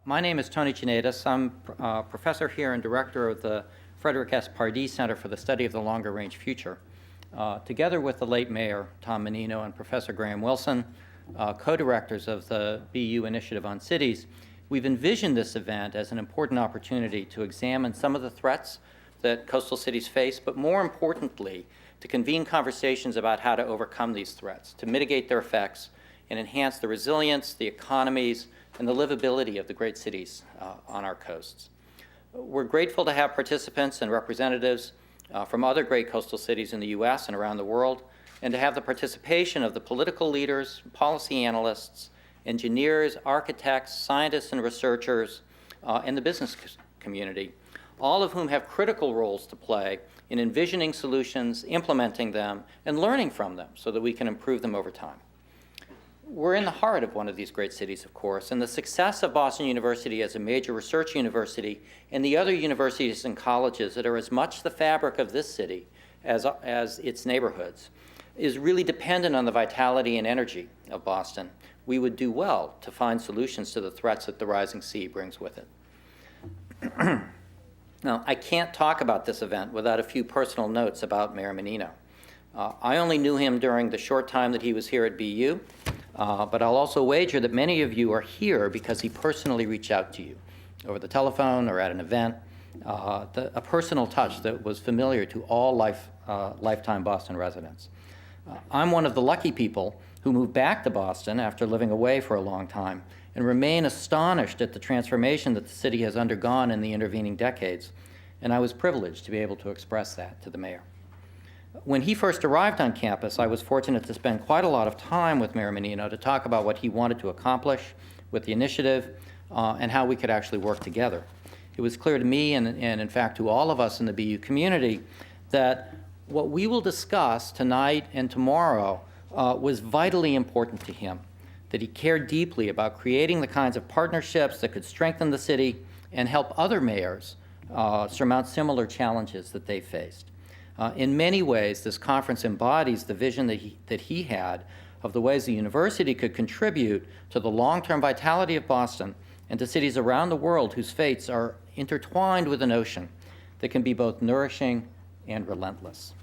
My name is Tony Chinedas. I'm a professor here and director of the Frederick S. Pardee Center for the Study of the Longer Range Future. Together with the late Mayor, Tom Menino, and Professor Graham Wilson, co-directors of the BU Initiative on Cities, we've envisioned this event as an important opportunity to examine some of the threats that coastal cities face, but more importantly, to convene conversations about how to overcome these threats, to mitigate their effects, and enhance the resilience, the economies, and the livability of the great cities on our coasts. We're grateful to have participants and representatives from other great coastal cities in the U.S. and around the world, and to have the participation of the political leaders, policy analysts, engineers, architects, scientists, and researchers, and the business community, all of whom have critical roles to play in envisioning solutions, implementing them, and learning from them so that we can improve them over time. We're in the heart of one of these great cities, of course, and the success of Boston University as a major research university and the other universities and colleges that are as much the fabric of this city as its neighborhoods is really dependent on the vitality and energy of Boston. We would do well to find solutions to the threats that the rising sea brings with it. Now, I can't talk about this event without a few personal notes about Mayor Menino. I only knew him during the short time that he was here at BU, but I'll also wager that many of you are here because he personally reached out to you over the telephone or at an event, a personal touch that was familiar to all lifetime Boston residents. I'm one of the lucky people who moved back to Boston after living away for a long time and remain astonished at the transformation that the city has undergone in the intervening decades, and I was privileged to be able to express that to the mayor. When he first arrived on campus, I was fortunate to spend quite a lot of time with Mayor Menino to talk about what he wanted to accomplish with the initiative and how we could actually work together. It was clear to me and in fact to all of us in the BU community that what we will discuss tonight and tomorrow was vitally important to him, that he cared deeply about creating the kinds of partnerships that could strengthen the city and help other mayors surmount similar challenges that they faced. In many ways, this conference embodies the vision that he had of the ways the university could contribute to the long-term vitality of Boston and to cities around the world whose fates are intertwined with an ocean that can be both nourishing and relentless.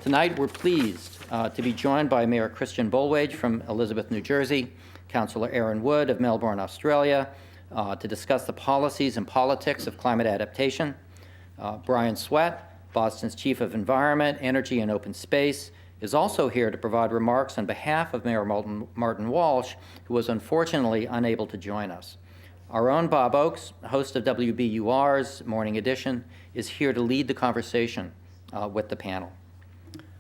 Tonight, we're pleased to be joined by Mayor Christian Bolwage from Elizabeth, New Jersey, Councillor Aaron Wood of Melbourne, Australia, to discuss the policies and politics of climate adaptation. Brian Sweat, Boston's Chief of Environment, Energy, and Open Space, is also here to provide remarks on behalf of Mayor Martin Walsh, who was unfortunately unable to join us. Our own Bob Oakes, host of WBUR's Morning Edition, is here to lead the conversation with the panel.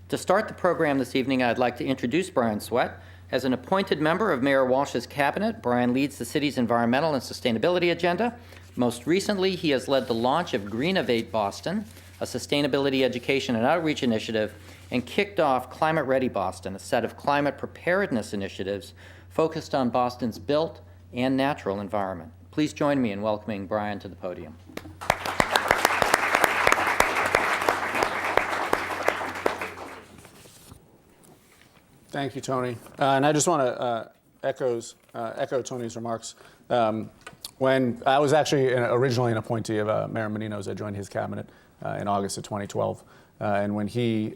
To start the program this evening, I'd like to introduce Brian Sweat. As an appointed member of Mayor Walsh's cabinet, Brian leads the city's environmental and sustainability agenda. Most recently, he has led the launch of Greenovate Boston, a sustainability education and outreach initiative, and kicked off Climate Ready Boston, a set of climate preparedness initiatives focused on Boston's built and natural environment. Please join me in welcoming Brian to the podium. Thank you, Tony. And I just want to echo Tony's remarks. When I was actually originally an appointee of Mayor Menino's, I joined his cabinet in August of 2012. And when he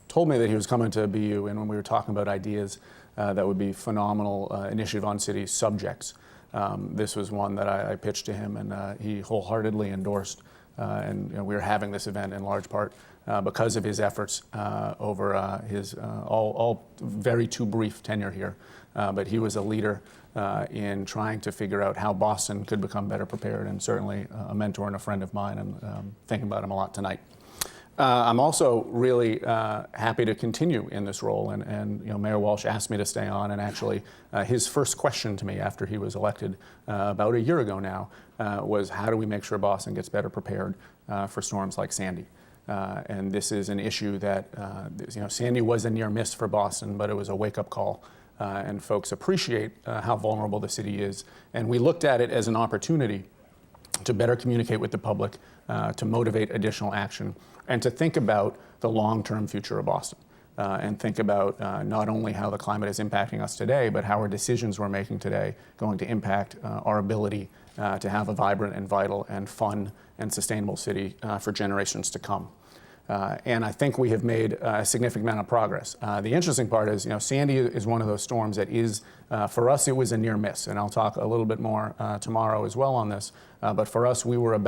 told me that he was coming to BU, and when we were talking about ideas that would be phenomenal initiative on city subjects, this was one that I pitched to him, and he wholeheartedly endorsed. And we were having this event in large part because of his efforts over his all very too brief tenure here. But he was a leader in trying to figure out how Boston could become better prepared, and certainly a mentor and a friend of mine, and thinking about him a lot tonight. I'm also really happy to continue in this role, and Mayor Walsh asked me to stay on, and actually his first question to me after he was elected about a year ago now was, how do we make sure Boston gets better prepared for storms like Sandy? And this is an issue that, Sandy was a near miss for Boston, but it was a wake-up call. And folks appreciate how vulnerable the city is. And we looked at it as an opportunity to better communicate with the public, to motivate additional action, and to think about the long-term future of Boston. and think about not only how the climate is impacting us today, but how our decisions we're making today going to impact our ability to have a vibrant and vital and fun and sustainable city for generations to come. And I think we have made a significant amount of progress. The interesting part is, Sandy is one of those storms that is, for us, it was a near miss. And I'll talk a little bit more tomorrow as well on this. But for us, we were I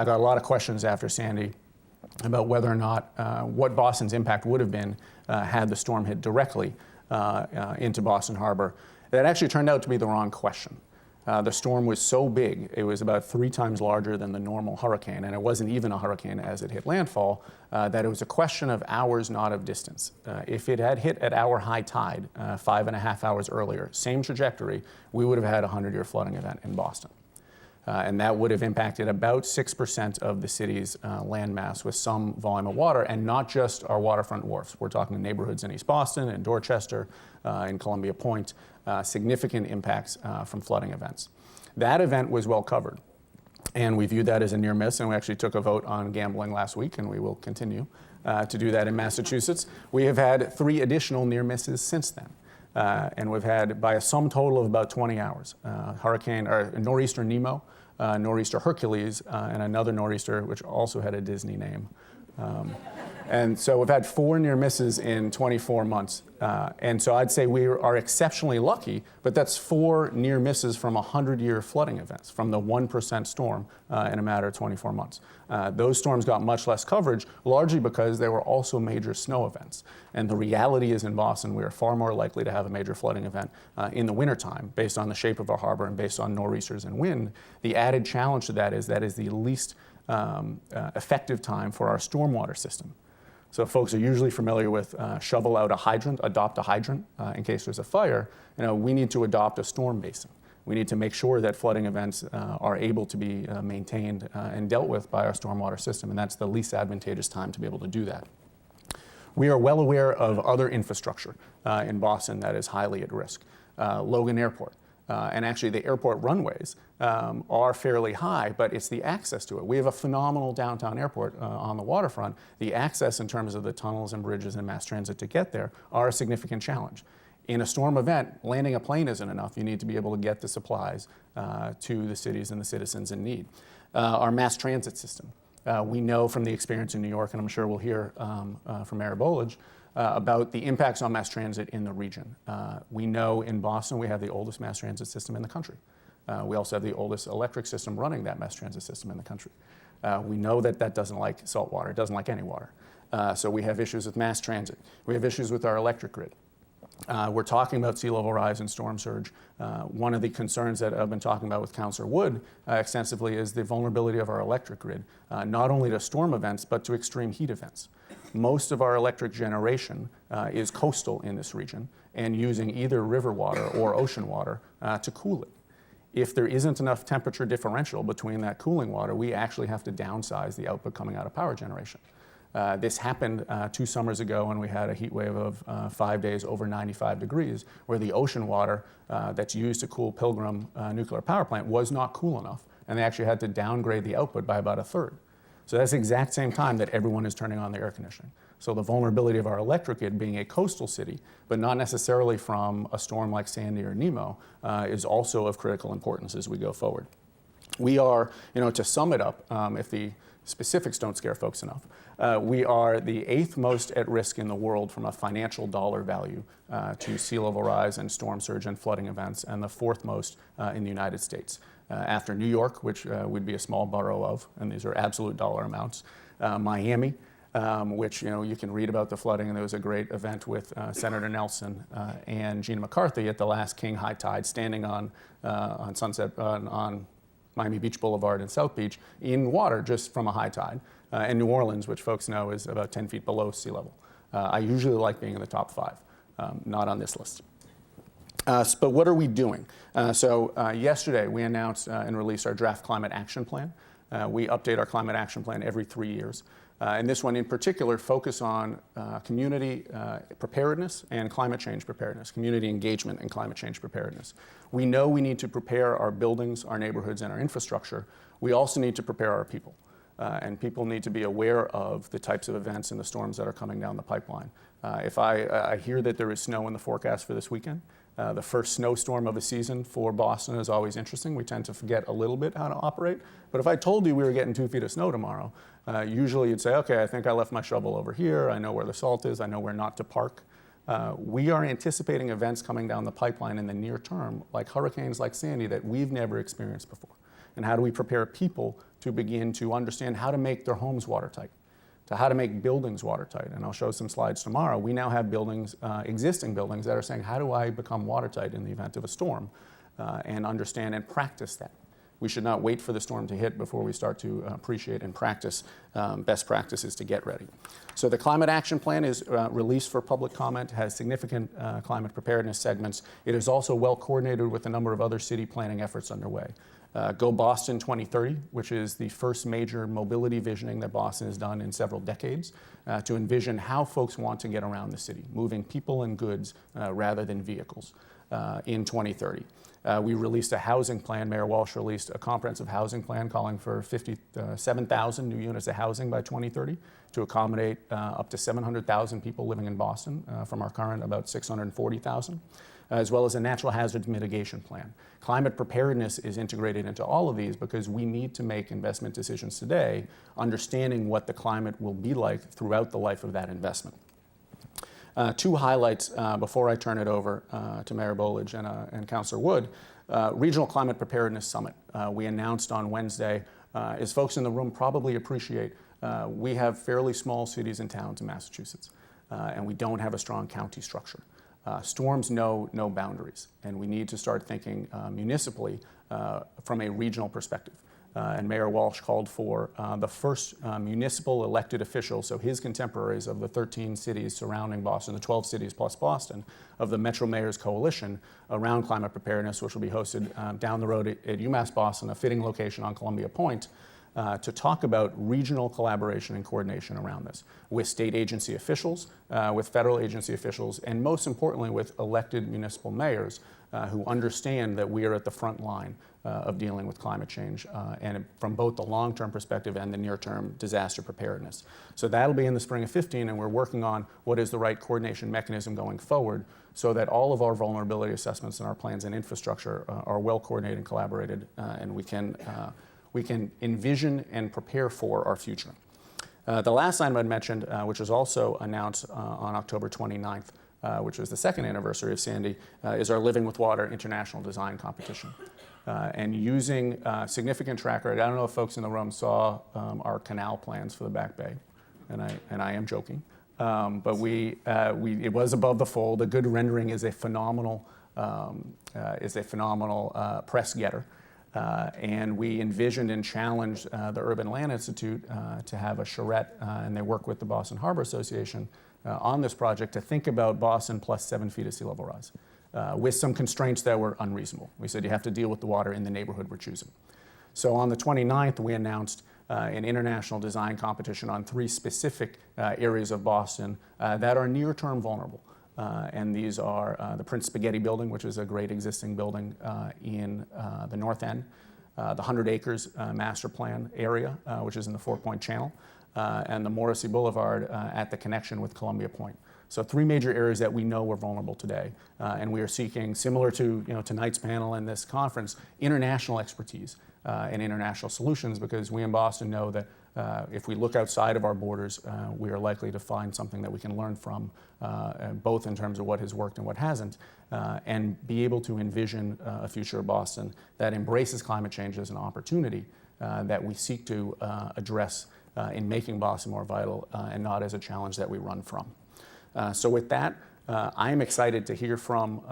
got a lot of questions after Sandy about whether or not what Boston's impact would have been had the storm hit directly into Boston Harbor. That actually turned out to be the wrong question. The storm was so big, it was about 3 times larger than the normal hurricane, and it wasn't even a hurricane as it hit landfall, that it was a question of hours, not of distance. If it had hit at our high tide 5.5 hours earlier, same trajectory, we would have had a 100-year flooding event in Boston. And that would have impacted about 6% of the city's landmass with some volume of water, and not just our waterfront wharfs. We're talking neighborhoods in East Boston, in Dorchester, in Columbia Point, significant impacts from flooding events. That event was well covered, and we viewed that as a near miss, and we actually took a vote on gambling last week, and we will continue to do that in Massachusetts. We have had 3 additional near misses since then. And we've had, by a sum total of about 20 hours, Nor'easter Nemo, Nor'easter Hercules, and another nor'easter, which also had a Disney name. And so we've had 4 near misses in 24 months. And so I'd say we are exceptionally lucky, but that's 4 near misses from 100-year flooding events, from the 1% storm in a matter of 24 months. Those storms got much less coverage, largely because they were also major snow events. And the reality is in Boston, we are far more likely to have a major flooding event in the wintertime, based on the shape of our harbor and based on nor'easters and wind. The added challenge to that is the least effective time for our stormwater system. So folks are usually familiar with shovel out a hydrant, adopt a hydrant in case there's a fire. We need to adopt a storm basin. We need to make sure that flooding events are able to be maintained and dealt with by our stormwater system, and that's the least advantageous time to be able to do that. We are well aware of other infrastructure in Boston that is highly at risk. Logan Airport. And actually the airport runways are fairly high, but it's the access to it. We have a phenomenal downtown airport on the waterfront. The access in terms of the tunnels and bridges and mass transit to get there are a significant challenge. In a storm event, landing a plane isn't enough. You need to be able to get the supplies to the cities and the citizens in need. Our mass transit system. We know from the experience in New York, and I'm sure we'll hear from Mayor Bolage, about the impacts on mass transit in the region. We know in Boston we have the oldest mass transit system in the country. We also have the oldest electric system running that mass transit system in the country. We know that doesn't like salt water, it doesn't like any water. So we have issues with mass transit. We have issues with our electric grid. We're talking about sea level rise and storm surge. One of the concerns that I've been talking about with Councillor Wood extensively is the vulnerability of our electric grid, not only to storm events, but to extreme heat events. Most of our electric generation is coastal in this region and using either river water or ocean water to cool it. If there isn't enough temperature differential between that cooling water, we actually have to downsize the output coming out of power generation. This happened 2 summers ago when we had a heat wave of 5 days over 95 degrees, where the ocean water that's used to cool Pilgrim nuclear power plant was not cool enough, and they actually had to downgrade the output by about 1/3. So that's the exact same time that everyone is turning on their air conditioning. So the vulnerability of our electric grid being a coastal city, but not necessarily from a storm like Sandy or Nemo, is also of critical importance as we go forward. We are, to sum it up, if the specifics don't scare folks enough, we are the 8th most at risk in the world from a financial dollar value to sea level rise and storm surge and flooding events, and the 4th most in the United States. After New York, which would be a small borough of, and these are absolute dollar amounts, Miami, which you can read about the flooding, and there was a great event with Senator Nelson and Gina McCarthy at the last King High Tide, standing on Miami Beach Boulevard in South Beach in water just from a high tide, and New Orleans, which folks know is about 10 feet below sea level. I usually like being in the top 5, not on this list. But what are we doing? Yesterday we announced and released our draft climate action plan. We update our climate action plan every 3 years. And this one in particular focus on community preparedness and climate change preparedness, community engagement and climate change preparedness. We know we need to prepare our buildings, our neighborhoods, and our infrastructure. We also need to prepare our people. and people need to be aware of the types of events and the storms that are coming down the pipeline. If I hear that there is snow in the forecast for this weekend, the first snowstorm of a season for Boston is always interesting. We tend to forget a little bit how to operate. But if I told you we were getting 2 feet of snow tomorrow, usually you'd say, okay, I think I left my shovel over here. I know where the salt is. I know where not to park. We are anticipating events coming down the pipeline in the near term, like hurricanes like Sandy, that we've never experienced before. And how do we prepare people to begin to understand how to make their homes watertight, to how to make buildings watertight? And I'll show some slides tomorrow. We now have buildings, existing buildings, that are saying, how do I become watertight in the event of a storm, and understand and practice that. We should not wait for the storm to hit before we start to appreciate and practice best practices to get ready. So the Climate Action Plan is released for public comment, has significant climate preparedness segments. It is also well coordinated with a number of other city planning efforts underway. Go Boston 2030, which is the first major mobility visioning that Boston has done in several decades, to envision how folks want to get around the city, moving people and goods rather than vehicles in 2030. We released a housing plan. Mayor Walsh released a comprehensive housing plan calling for 57,000 new units of housing by 2030 to accommodate up to 700,000 people living in Boston from our current about 640,000. As well as a natural hazards mitigation plan. Climate preparedness is integrated into all of these because we need to make investment decisions today, understanding what the climate will be like throughout the life of that investment. Two highlights before I turn it over to Mayor Bolage and Councillor Wood. Regional Climate Preparedness Summit. We announced on Wednesday, as folks in the room probably appreciate, we have fairly small cities and towns in Massachusetts, and we don't have a strong county structure. Storms know no boundaries, and we need to start thinking municipally from a regional perspective. And Mayor Walsh called for the first municipal elected official, so his contemporaries of the 13 cities surrounding Boston, the 12 cities plus Boston, of the Metro Mayors Coalition around climate preparedness, which will be hosted down the road at UMass Boston, a fitting location on Columbia Point, to talk about regional collaboration and coordination around this with state agency officials, with federal agency officials, and most importantly with elected municipal mayors who understand that we are at the front line of dealing with climate change and from both the long-term perspective and the near-term disaster preparedness. So that'll be in the spring of 15, and we're working on what is the right coordination mechanism going forward so that all of our vulnerability assessments and our plans and infrastructure are well coordinated and collaborated, and we can envision and prepare for our future. The last item I'd mentioned, which was also announced on October 29th, which was the second anniversary of Sandy, is our Living with Water International Design Competition. And using significant track record, I don't know if folks in the room saw our canal plans for the Back Bay, and I am joking, but it was above the fold. A good rendering is a phenomenal press getter. And we envisioned and challenged the Urban Land Institute to have a charrette, and they work with the Boston Harbor Association on this project to think about Boston plus 7 feet of sea level rise, with some constraints that were unreasonable. We said you have to deal with the water in the neighborhood we're choosing. So on the 29th, we announced an international design competition on 3 specific areas of Boston that are near-term vulnerable. And these are the Prince Spaghetti Building, which is a great existing building in the North End, the 100 Acres Master Plan area, which is in the 4-Point Channel, and the Morrissey Boulevard at the connection with Columbia Point. So 3 major areas that we know were vulnerable today, and we are seeking, similar to tonight's panel and this conference, international expertise and international solutions, because we in Boston know that if we look outside of our borders, we are likely to find something that we can learn from, both in terms of what has worked and what hasn't, and be able to envision a future of Boston that embraces climate change as an opportunity that we seek to address in making Boston more vital and not as a challenge that we run from. So with that, I am excited to hear from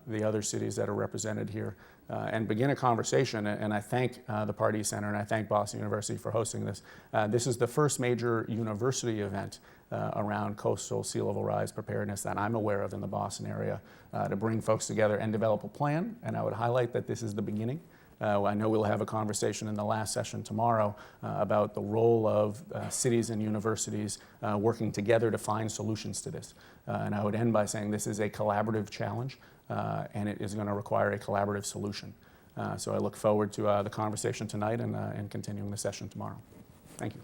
the other cities that are represented here and begin a conversation. And I thank the Pardee Center and I thank Boston University for hosting this. This is the first major university event around coastal sea level rise preparedness that I'm aware of in the Boston area to bring folks together and develop a plan. And I would highlight that this is the beginning. I know we'll have a conversation in the last session tomorrow about the role of cities and universities working together to find solutions to this. And I would end by saying this is a collaborative challenge and it is going to require a collaborative solution. So I look forward to the conversation tonight and continuing the session tomorrow. Thank you.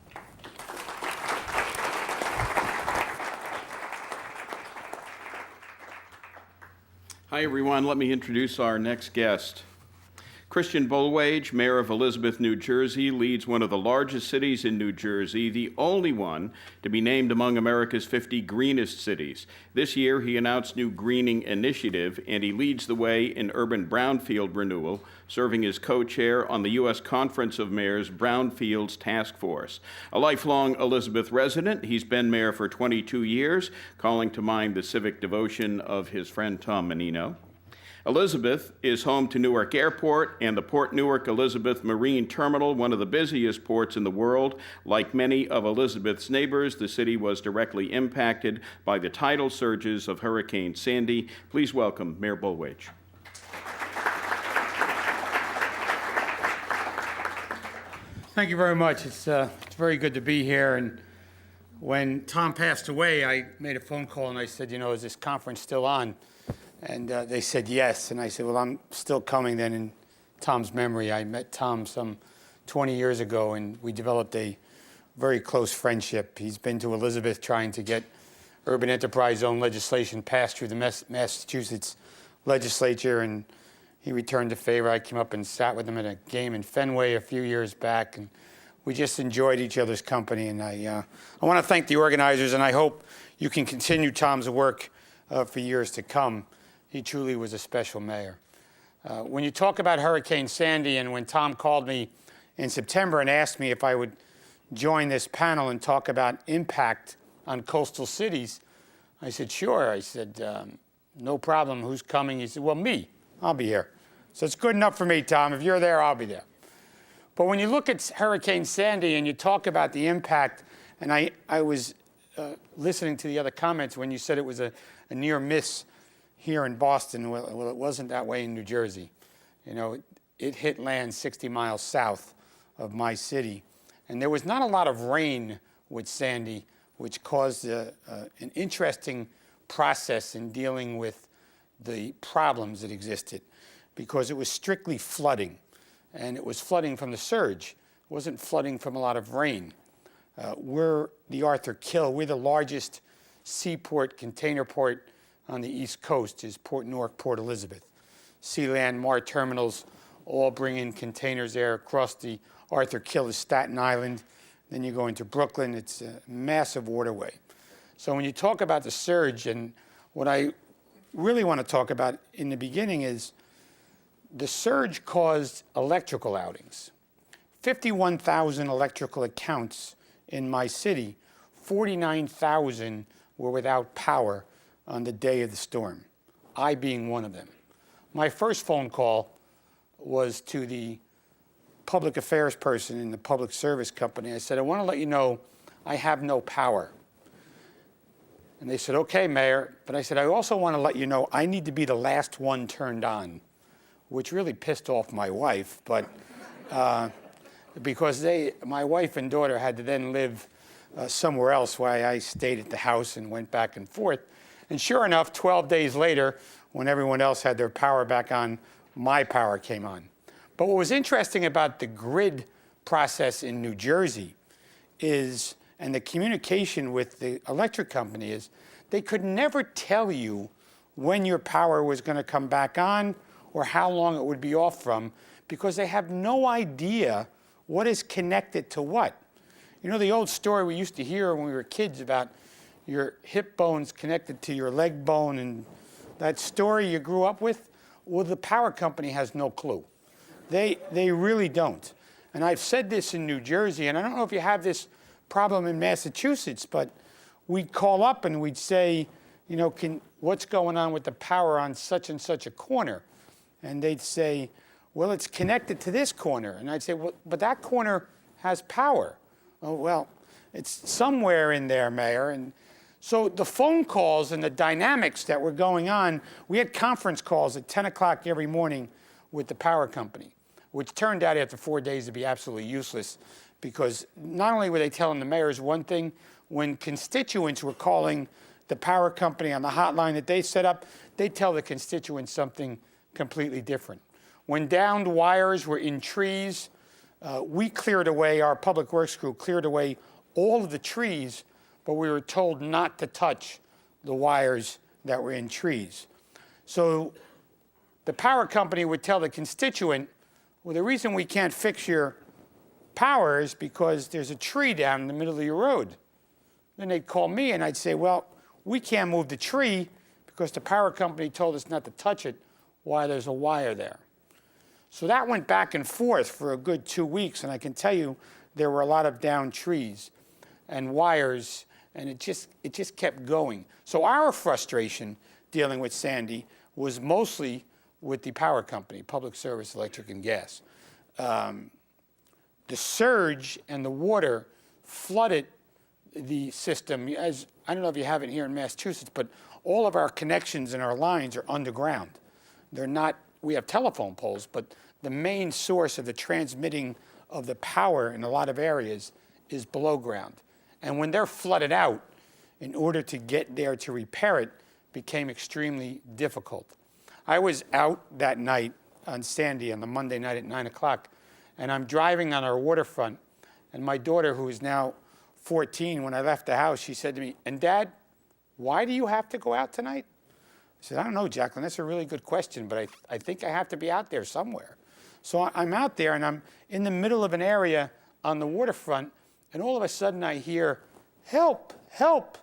Hi, everyone. Let me introduce our next guest. Christian Bollwage, mayor of Elizabeth, New Jersey, leads one of the largest cities in New Jersey, the only one to be named among America's 50 greenest cities. This year, he announced new greening initiative, and he leads the way in urban brownfield renewal, serving as co-chair on the U.S. Conference of Mayors Brownfields Task Force. A lifelong Elizabeth resident, he's been mayor for 22 years, calling to mind the civic devotion of his friend Tom Menino. Elizabeth is home to Newark Airport and the Port Newark Elizabeth Marine Terminal, one of the busiest ports in the world. Like many of Elizabeth's neighbors, the city was directly impacted by the tidal surges of Hurricane Sandy. Please welcome Mayor Bollwage. Thank you very much. It's very good to be here. And when Tom passed away, I made a phone call and I said, is this conference still on? And they said yes. And I said, well, I'm still coming then in Tom's memory. I met Tom some 20 years ago, and we developed a very close friendship. He's been to Elizabeth trying to get urban enterprise zone legislation passed through the Massachusetts legislature, and he returned the favor. I came up and sat with him at a game in Fenway a few years back, and we just enjoyed each other's company. And I want to thank the organizers, and I hope you can continue Tom's work for years to come. He truly was a special mayor. When you talk about Hurricane Sandy, and when Tom called me in September and asked me if I would join this panel and talk about impact on coastal cities, I said, sure. I said, no problem. Who's coming? He said, well, me. I'll be here. So it's good enough for me, Tom. If you're there, I'll be there. But when you look at Hurricane Sandy and you talk about the impact, and I was listening to the other comments when you said it was a near miss here in Boston. Well, it wasn't that way in New Jersey. It hit land 60 miles south of my city. And there was not a lot of rain with Sandy, which caused an interesting process in dealing with the problems that existed, because it was strictly flooding. And it was flooding from the surge. It wasn't flooding from a lot of rain. We're the Arthur Kill. We're the largest seaport, container port on the East Coast is Port Newark, Port Elizabeth. Sealand, Mart terminals all bring in containers there. Across the Arthur Kill is Staten Island. Then you go into Brooklyn. It's a massive waterway. So when you talk about the surge, and what I really want to talk about in the beginning is the surge caused electrical outings. 51,000 electrical accounts in my city. 49,000 were without power on the day of the storm, I being one of them. My first phone call was to the public affairs person in the public service company. I said, I want to let you know I have no power. And they said, okay, Mayor. But I said, I also want to let you know I need to be the last one turned on, which really pissed off my wife, but because my wife and daughter had to then live somewhere else while I stayed at the house and went back and forth. And sure enough, 12 days later, when everyone else had their power back on, my power came on. But what was interesting about the grid process in New Jersey is, and the communication with the electric company is, they could never tell you when your power was going to come back on or how long it would be off from, because they have no idea what is connected to what. The old story we used to hear when we were kids about your hip bone's connected to your leg bone, and that story you grew up with, well, the power company has no clue. They really don't. And I've said this in New Jersey, and I don't know if you have this problem in Massachusetts, but we'd call up and we'd say, what's going on with the power on such and such a corner? And they'd say, well, it's connected to this corner. And I'd say, well, but that corner has power. Oh, well, it's somewhere in there, Mayor. And so the phone calls and the dynamics that were going on, we had conference calls at 10 o'clock every morning with the power company, which turned out after 4 days to be absolutely useless, because not only were they telling the mayors one thing, when constituents were calling the power company on the hotline that they set up, they tell the constituents something completely different. When downed wires were in trees, We cleared away, our public works crew cleared away all of the trees, but we were told not to touch the wires that were in trees. So the power company would tell the constituent, well, the reason we can't fix your power is because there's a tree down in the middle of your road. Then they'd call me and I'd say, well, we can't move the tree because the power company told us not to touch it while there's a wire there. So that went back and forth for a good 2 weeks, and I can tell you there were a lot of downed trees and wires, and it just kept going. So our frustration dealing with Sandy was mostly with the power company, Public Service Electric and Gas. The surge and the water flooded the system. As I don't know if you have it here in Massachusetts, but all of our connections and our lines are underground. They're not, we have telephone poles, but the main source of the transmitting of the power in a lot of areas is below ground. And when they're flooded out, in order to get there to repair it, became extremely difficult. I was out that night on Sandy on the Monday night at 9 o'clock, and I'm driving on our waterfront, and my daughter, who is now 14, when I left the house, she said to me, and Dad, why do you have to go out tonight? I said, I don't know, Jacqueline, that's a really good question, but I think I have to be out there somewhere. So I'm out there, and I'm in the middle of an area on the waterfront, and all of a sudden I hear, help, help.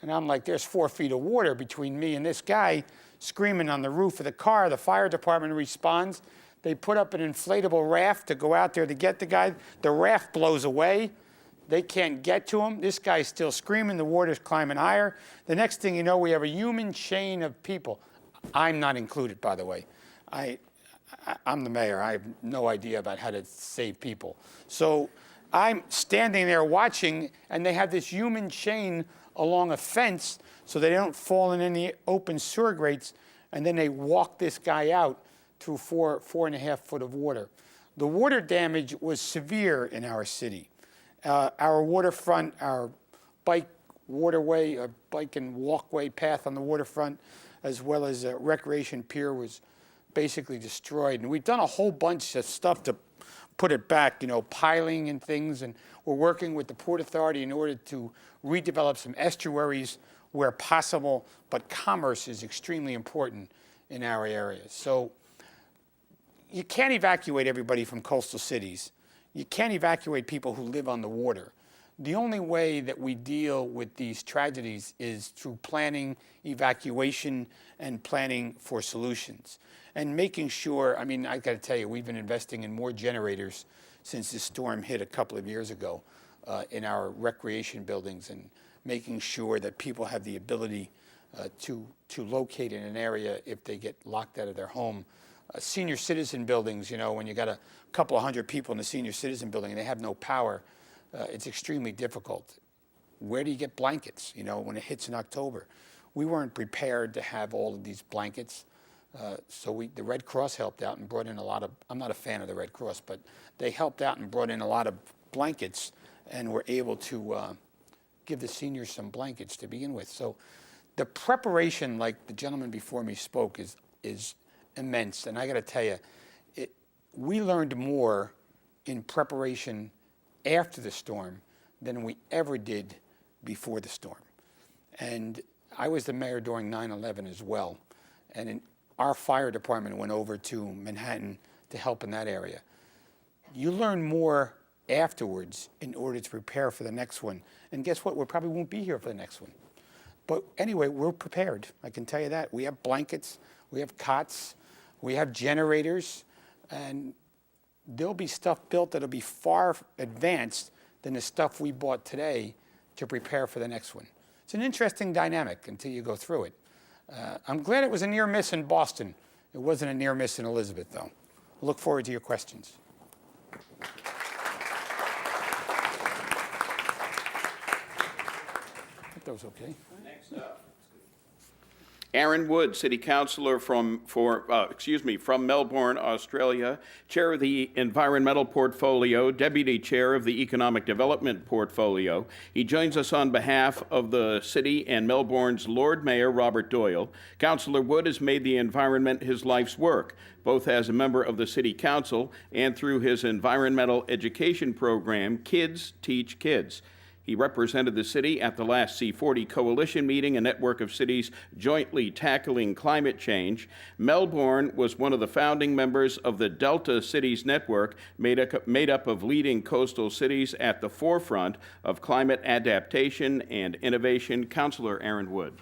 And I'm like, there's 4 feet of water between me and this guy screaming on the roof of the car. The fire department responds. They put up an inflatable raft to go out there to get the guy. The raft blows away. They can't get to him. This guy's still screaming. The water's climbing higher. The next thing you know, we have a human chain of people. I'm not included, by the way. I'm the mayor. I have no idea about how to save people. So I'm standing there watching, and they have this human chain along a fence so they don't fall in any open sewer grates, and then they walk this guy out through 4.5 foot of water. The water damage was severe in our city. Our waterfront, our bike waterway, a bike and walkway path on the waterfront, as well as a recreation pier, was basically destroyed. And we've done a whole bunch of stuff to put it back, piling and things, and we're working with the Port Authority in order to redevelop some estuaries where possible, but commerce is extremely important in our areas. So you can't evacuate everybody from coastal cities. You can't evacuate people who live on the water. The only way that we deal with these tragedies is through planning, evacuation, and planning for solutions. And making sure, I got to tell you, we've been investing in more generators since this storm hit a couple of years ago in our recreation buildings, and making sure that people have the ability to locate in an area if they get locked out of their home. Senior citizen buildings, when you got a couple of hundred people in a senior citizen building and they have no power, it's extremely difficult. Where do you get blankets, when it hits in October? We weren't prepared to have all of these blankets. So the Red Cross helped out and brought in a lot of, I'm not a fan of the Red Cross, but they helped out and brought in a lot of blankets and were able to give the seniors some blankets to begin with. So the preparation, like the gentleman before me spoke, is immense. And I got to tell you, we learned more in preparation after the storm than we ever did before the storm. And I was the mayor during 9/11 as well. And our fire department went over to Manhattan to help in that area. You learn more afterwards in order to prepare for the next one. And guess what? We probably won't be here for the next one. But anyway, we're prepared. I can tell you that. We have blankets, we have cots, we have generators, and there'll be stuff built that'll be far advanced than the stuff we bought today to prepare for the next one. It's an interesting dynamic until you go through it. I'm glad it was a near miss in Boston. It wasn't a near miss in Elizabeth, though. I look forward to your questions. I think that was okay. Next up. Aaron Wood, City Councillor from Melbourne, Australia, Chair of the Environmental Portfolio, Deputy Chair of the Economic Development Portfolio. He joins us on behalf of the City and Melbourne's Lord Mayor, Robert Doyle. Councillor Wood has made the environment his life's work, both as a member of the City Council and through his environmental education program, Kids Teach Kids. He represented the city at the last C40 Coalition meeting, a network of cities jointly tackling climate change. Melbourne was one of the founding members of the Delta Cities Network, made up of leading coastal cities at the forefront of climate adaptation and innovation. Councillor Aaron Wood.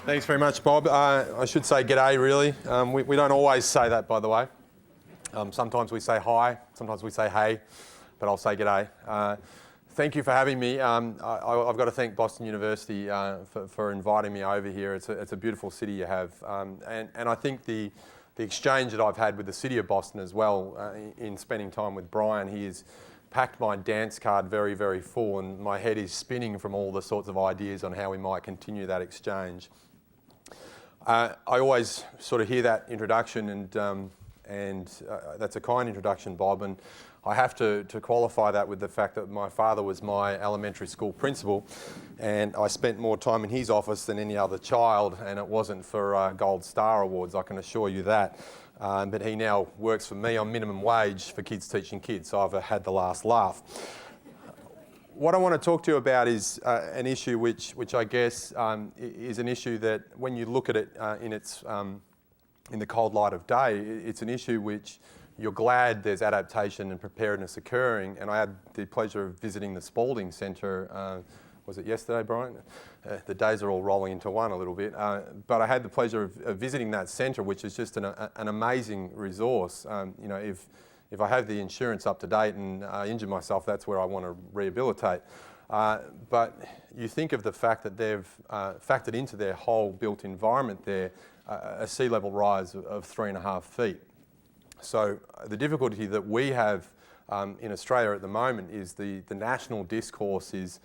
Thanks very much, Bob. I should say g'day, really. We don't always say that, by the way. Sometimes we say hi, sometimes we say hey, but I'll say g'day. Thank you for having me. I've got to thank Boston University for inviting me over here. It's a beautiful city you have. And I think the exchange that I've had with the City of Boston as well, in spending time with Brian, he has packed my dance card very, very full, and my head is spinning from all the sorts of ideas on how we might continue that exchange. I always sort of hear that introduction, and that's a kind introduction, Bob, and I have to qualify that with the fact that my father was my elementary school principal, and I spent more time in his office than any other child, and it wasn't for Gold Star Awards, I can assure you that. But he now works for me on minimum wage for Kids Teaching Kids, so I've had the last laugh. What I want to talk to you about is an issue which I guess is an issue that when you look at it in the cold light of day, it's an issue which you're glad there's adaptation and preparedness occurring. And I had the pleasure of visiting the Spalding Centre, was it yesterday, Brian? The days are all rolling into one a little bit. But I had the pleasure of visiting that centre, which is just an amazing resource. You know, if I have the insurance up to date and I injure myself, that's where I want to rehabilitate. But you think of the fact that they've factored into their whole built environment there a sea level rise of 3.5 feet. So the difficulty that we have in Australia at the moment is the national discourse is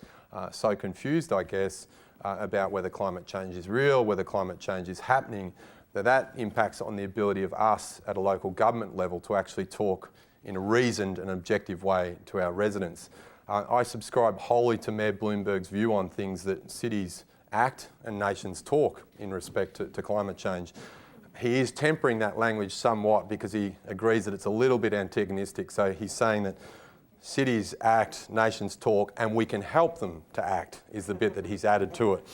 so confused, I guess, about whether climate change is real, whether climate change is happening, that impacts on the ability of us at a local government level to actually talk in a reasoned and objective way to our residents. I subscribe wholly to Mayor Bloomberg's view on things that cities act and nations talk in respect to climate change. He is tempering that language somewhat because he agrees that it's a little bit antagonistic. So he's saying that cities act, nations talk, and we can help them to act is the bit that he's added to it.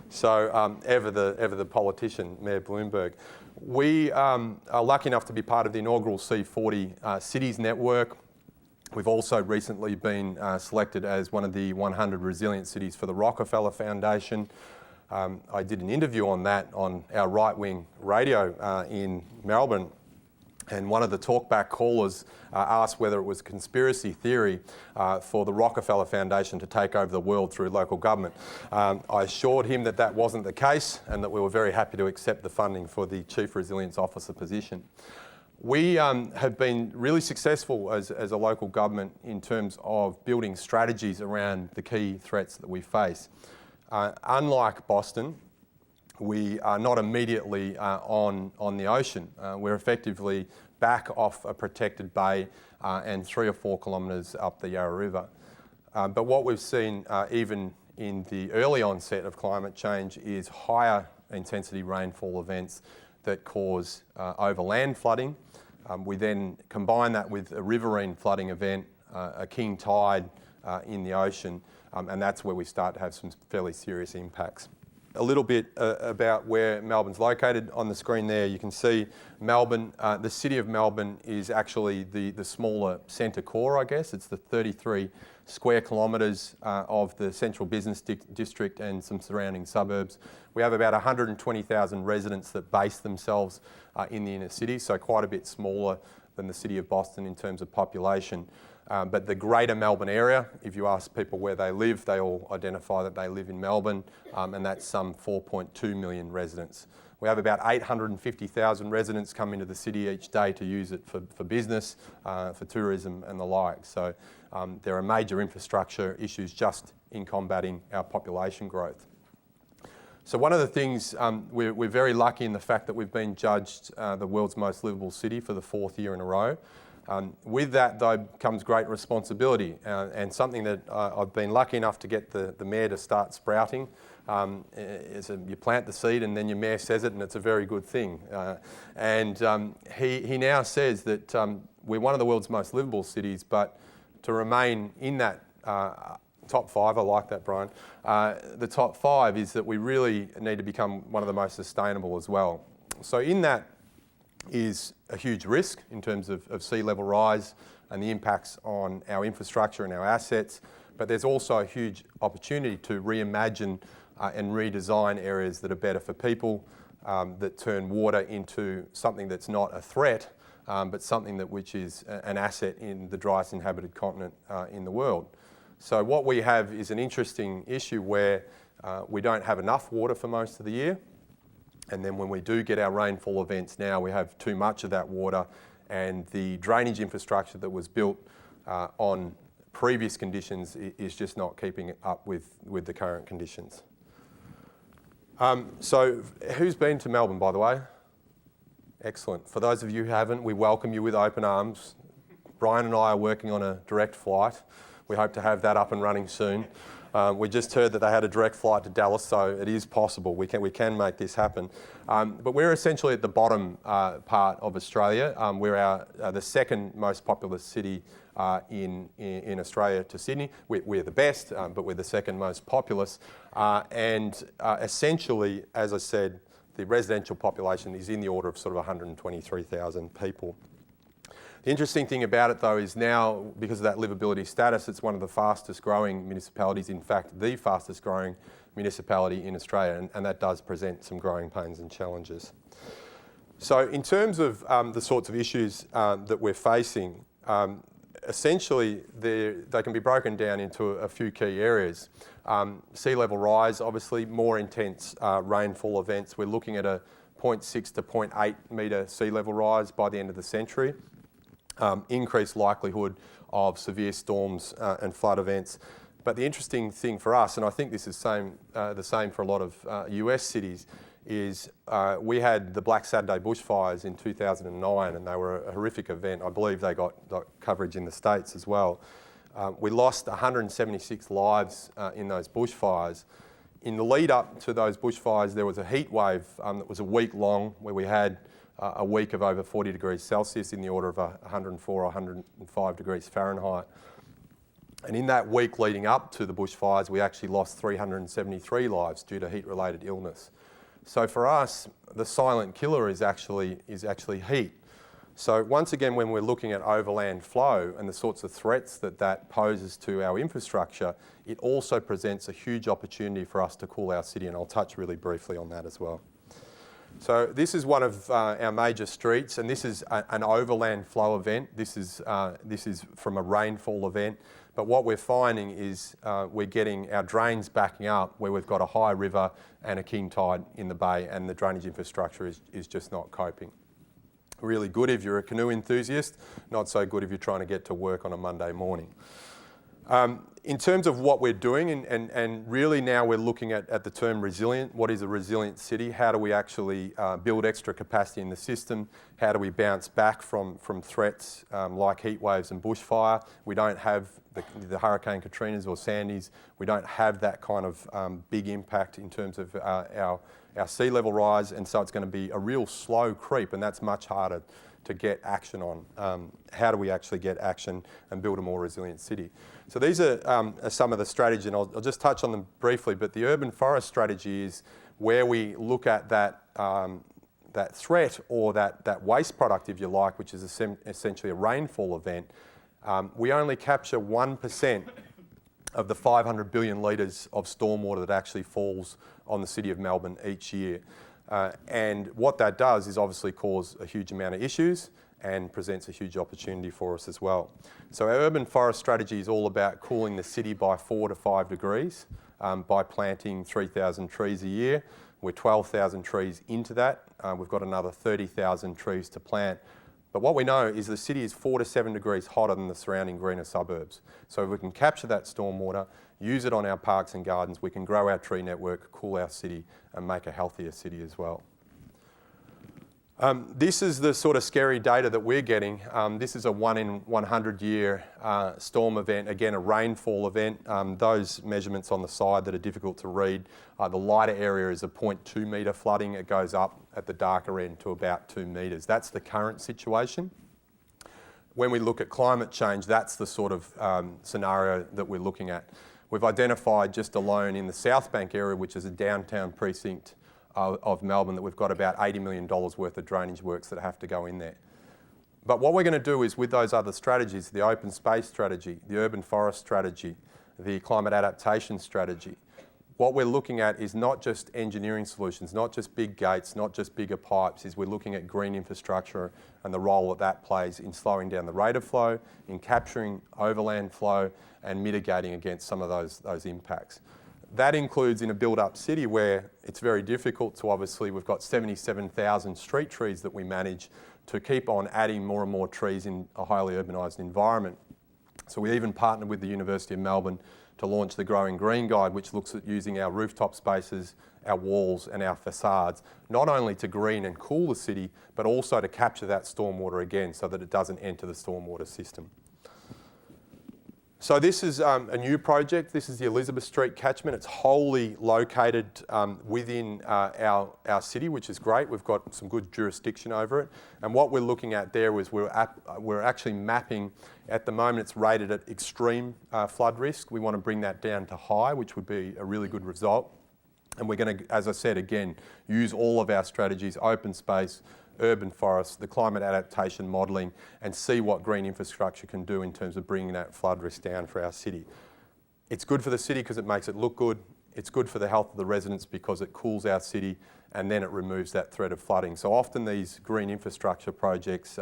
So ever the politician, Mayor Bloomberg. We are lucky enough to be part of the inaugural C40 Cities Network. We've also recently been selected as one of the 100 resilient cities for the Rockefeller Foundation. I did an interview on that on our right-wing radio in Melbourne, and one of the talkback callers asked whether it was a conspiracy theory for the Rockefeller Foundation to take over the world through local government. I assured him that that wasn't the case and that we were very happy to accept the funding for the Chief Resilience Officer position. We have been really successful as a local government in terms of building strategies around the key threats that we face. Unlike Boston, we are not immediately on the ocean. We're effectively back off a protected bay and 3 or 4 kilometres up the Yarra River. But what we've seen even in the early onset of climate change is higher intensity rainfall events that cause overland flooding. We then combine that with a riverine flooding event, a king tide in the ocean, and that's where we start to have some fairly serious impacts. A little bit about where Melbourne's located. On the screen there you can see Melbourne. The city of Melbourne is actually the smaller centre core, I guess. It's the 33 square kilometres of the central business district and some surrounding suburbs. We have about 120,000 residents that base themselves in the inner city, so quite a bit smaller than the city of Boston in terms of population. But the greater Melbourne area, if you ask people where they live, they all identify that they live in Melbourne, and that's some 4.2 million residents. We have about 850,000 residents come into the city each day to use it for business, for tourism and the like. So there are major infrastructure issues just in combating our population growth. So one of the things, we're very lucky in the fact that we've been judged the world's most livable city for the 4th year in a row. With that, though, comes great responsibility, and something that I've been lucky enough to get the mayor to start sprouting. You plant the seed and then your mayor says it, and it's a very good thing. He now says that we're one of the world's most livable cities, but to remain in that top 5, I like that, Brian, the top 5 is that we really need to become one of the most sustainable as well. So in that is a huge risk in terms of sea level rise and the impacts on our infrastructure and our assets, but there's also a huge opportunity to reimagine and redesign areas that are better for people, that turn water into something that's not a threat, but something which is an asset in the driest inhabited continent in the world. So what we have is an interesting issue where we don't have enough water for most of the year. And then when we do get our rainfall events now, we have too much of that water, and the drainage infrastructure that was built on previous conditions is just not keeping up with the current conditions. So who's been to Melbourne, by the way? Excellent. For those of you who haven't, we welcome you with open arms. Brian and I are working on a direct flight. We hope to have that up and running soon. We just heard that they had a direct flight to Dallas, so it is possible. We can make this happen. But we're essentially at the bottom part of Australia. We're the second most populous city in Australia to Sydney. We're the best, but we're the second most populous. Essentially, as I said, the residential population is in the order of sort of 123,000 people. The interesting thing about it, though, is now, because of that livability status, it's one of the fastest growing municipalities, in fact, the fastest growing municipality in Australia, and that does present some growing pains and challenges. So in terms of the sorts of issues that we're facing, essentially they can be broken down into a few key areas. Sea level rise, obviously, more intense rainfall events. We're looking at a 0.6 to 0.8 metre sea level rise by the end of the century. Increased likelihood of severe storms and flood events. But the interesting thing for us, and I think this is the same for a lot of US cities, is we had the Black Saturday bushfires in 2009, and they were a horrific event. I believe they got coverage in the States as well. We lost 176 lives in those bushfires. In the lead up to those bushfires, there was a heat wave that was a week long, where we had a week of over 40 degrees Celsius, in the order of 104 or 105 degrees Fahrenheit. And in that week leading up to the bushfires, we actually lost 373 lives due to heat-related illness. So for us, the silent killer is actually heat. So once again, when we're looking at overland flow and the sorts of threats that poses to our infrastructure, it also presents a huge opportunity for us to cool our city, and I'll touch really briefly on that as well. So this is one of our major streets, and this is an overland flow event. This is from a rainfall event. But what we're finding is we're getting our drains backing up where we've got a high river and a king tide in the bay, and the drainage infrastructure is just not coping. Really good if you're a canoe enthusiast, not so good if you're trying to get to work on a Monday morning. In terms of what we're doing, and really now we're looking at the term resilient. What is a resilient city? How do we actually build extra capacity in the system? How do we bounce back from threats like heat waves and bushfire? We don't have the Hurricane Katrinas or Sandys. We don't have that kind of big impact in terms of our sea level rise, and so it's going to be a real slow creep, and that's much harder to get action on. How do we actually get action and build a more resilient city? So these are some of the strategies, and I'll just touch on them briefly, but the urban forest strategy is where we look at that threat, or that waste product, if you like, which is essentially a rainfall event. We only capture 1% of the 500 billion litres of stormwater that actually falls on the City of Melbourne each year. And what that does is obviously cause a huge amount of issues and presents a huge opportunity for us as well. So our urban forest strategy is all about cooling the city by 4 to 5 degrees by planting 3,000 trees a year. We're 12,000 trees into that. We've got another 30,000 trees to plant. But what we know is the city is 4 to 7 degrees hotter than the surrounding greener suburbs. So if we can capture that stormwater, use it on our parks and gardens, we can grow our tree network, cool our city, and make a healthier city as well. This is the sort of scary data that we're getting. This is a 1 in 100 year storm event, again a rainfall event. Those measurements on the side that are difficult to read, the lighter area is a 0.2 metre flooding. It goes up at the darker end to about 2 metres. That's the current situation. When we look at climate change, that's the sort of scenario that we're looking at. We've identified just alone in the South Bank area, which is a downtown precinct of Melbourne, that we've got about $80 million worth of drainage works that have to go in there. But what we're going to do is, with those other strategies, the open space strategy, the urban forest strategy, the climate adaptation strategy, what we're looking at is not just engineering solutions, not just big gates, not just bigger pipes, is we're looking at green infrastructure and the role that that plays in slowing down the rate of flow, in capturing overland flow and mitigating against some of those impacts. That includes in a built-up city where it's very difficult to, obviously, we've got 77,000 street trees that we manage, to keep on adding more and more trees in a highly urbanised environment. So we even partnered with the University of Melbourne to launch the Growing Green Guide, which looks at using our rooftop spaces, our walls and our facades, not only to green and cool the city, but also to capture that stormwater again so that it doesn't enter the stormwater system. So this is a new project. This is the Elizabeth Street catchment. It's wholly located within our city, which is great. We've got some good jurisdiction over it. And what we're looking at there is we're actually mapping, at the moment it's rated at extreme flood risk. We want to bring that down to high, which would be a really good result. And we're going to, as I said again, use all of our strategies, open space, urban forests, the climate adaptation modelling, and see what green infrastructure can do in terms of bringing that flood risk down for our city. It's good for the city because it makes it look good. It's good for the health of the residents because it cools our city, and then it removes that threat of flooding. So often these green infrastructure projects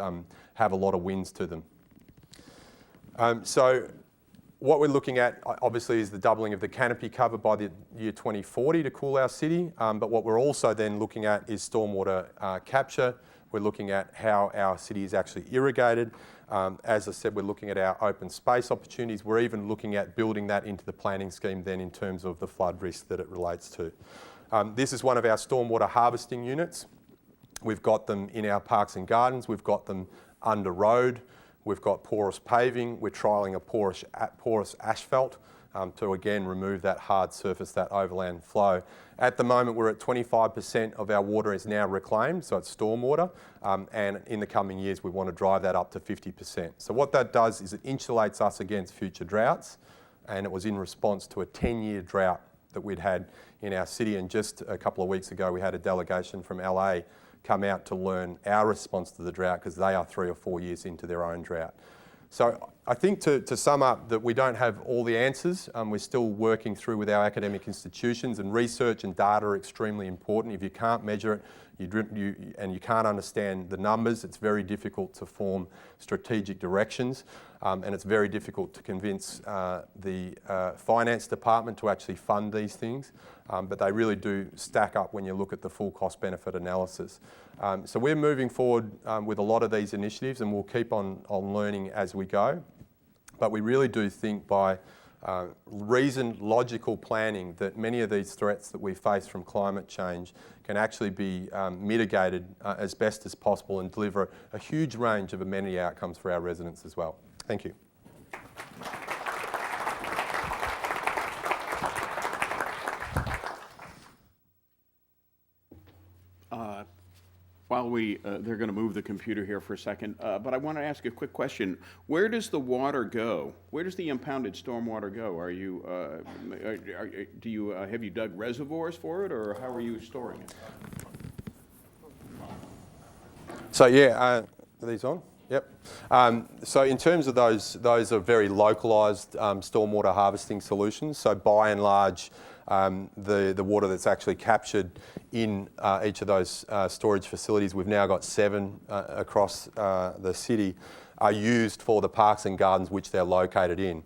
have a lot of wins to them. So what we're looking at, obviously, is the doubling of the canopy cover by the year 2040 to cool our city. But what we're also then looking at is stormwater capture. We're looking at how our city is actually irrigated. As I said, we're looking at our open space opportunities. We're even looking at building that into the planning scheme then in terms of the flood risk that it relates to. This is one of our stormwater harvesting units. We've got them in our parks and gardens. We've got them under road. We've got porous paving. We're trialling a porous asphalt to again remove that hard surface, that overland flow. At the moment, we're at 25% of our water is now reclaimed, so it's stormwater, and in the coming years we want to drive that up to 50%. So what that does is it insulates us against future droughts, and it was in response to a 10-year drought that we'd had in our city, and just a couple of weeks ago we had a delegation from LA come out to learn our response to the drought, because they are 3 or 4 years into their own drought. So I think to sum up, that we don't have all the answers. We're still working through with our academic institutions, and research and data are extremely important. If you can't measure it and you can't understand the numbers, it's very difficult to form strategic directions, and it's very difficult to convince the finance department to actually fund these things. But they really do stack up when you look at the full cost benefit analysis. So we're moving forward with a lot of these initiatives, and we'll keep on learning as we go. But we really do think by reasoned, logical planning that many of these threats that we face from climate change can actually be mitigated as best as possible and deliver a huge range of amenity outcomes for our residents as well. Thank you. While they're going to move the computer here for a second, but I want to ask a quick question. Where does the water go? Where does the impounded stormwater go? Have you dug reservoirs for it, or how are you storing it? So yeah, are these on? Yep. So in terms of those are very localised stormwater harvesting solutions. So by and large, the water that's actually captured in each of those storage facilities. We've now got 7 across the city, are used for the parks and gardens which they're located in.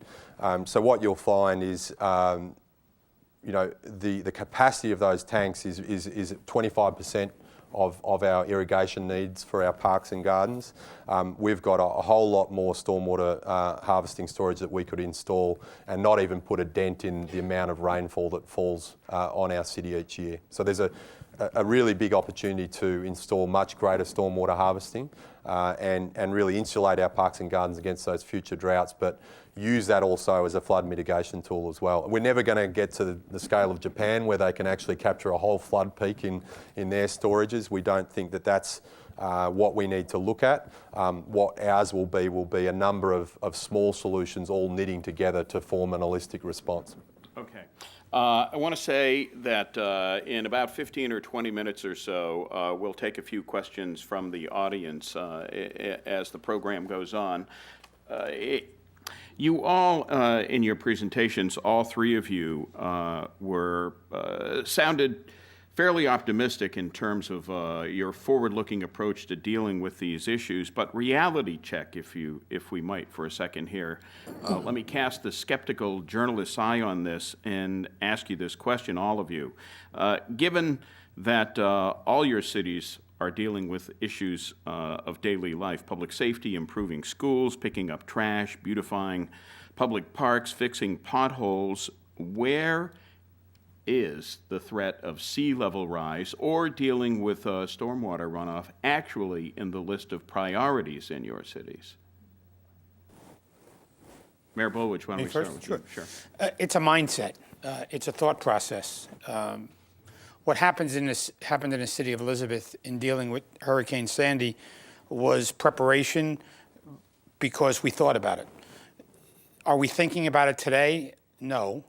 So what you'll find is, you know, the capacity of those tanks is 25% of our irrigation needs for our parks and gardens. We've got a whole lot more stormwater harvesting storage that we could install and not even put a dent in the amount of rainfall that falls on our city each year. So there's a really big opportunity to install much greater stormwater harvesting and really insulate our parks and gardens against those future droughts, but use that also as a flood mitigation tool as well. We're never going to get to the scale of Japan where they can actually capture a whole flood peak in their storages. We don't think that that's what we need to look at. What ours will be a number of small solutions all knitting together to form an holistic response. Okay. I want to say that in about 15 or 20 minutes or so, we'll take a few questions from the audience as the program goes on. You all, in your presentations, all 3 of you sounded fairly optimistic in terms of your forward-looking approach to dealing with these issues. But reality check, if we might, for a second here. Let me cast the skeptical journalist's eye on this and ask you this question, all of you. Given that all your cities are dealing with issues of daily life, public safety, improving schools, picking up trash, beautifying public parks, fixing potholes, where is the threat of sea level rise or dealing with stormwater runoff actually in the list of priorities in your cities? Mayor Bulwich, why don't we start with you? Sure. It's a mindset. It's a thought process. What happened in the city of Elizabeth in dealing with Hurricane Sandy was preparation because we thought about it. Are we thinking about it today? No.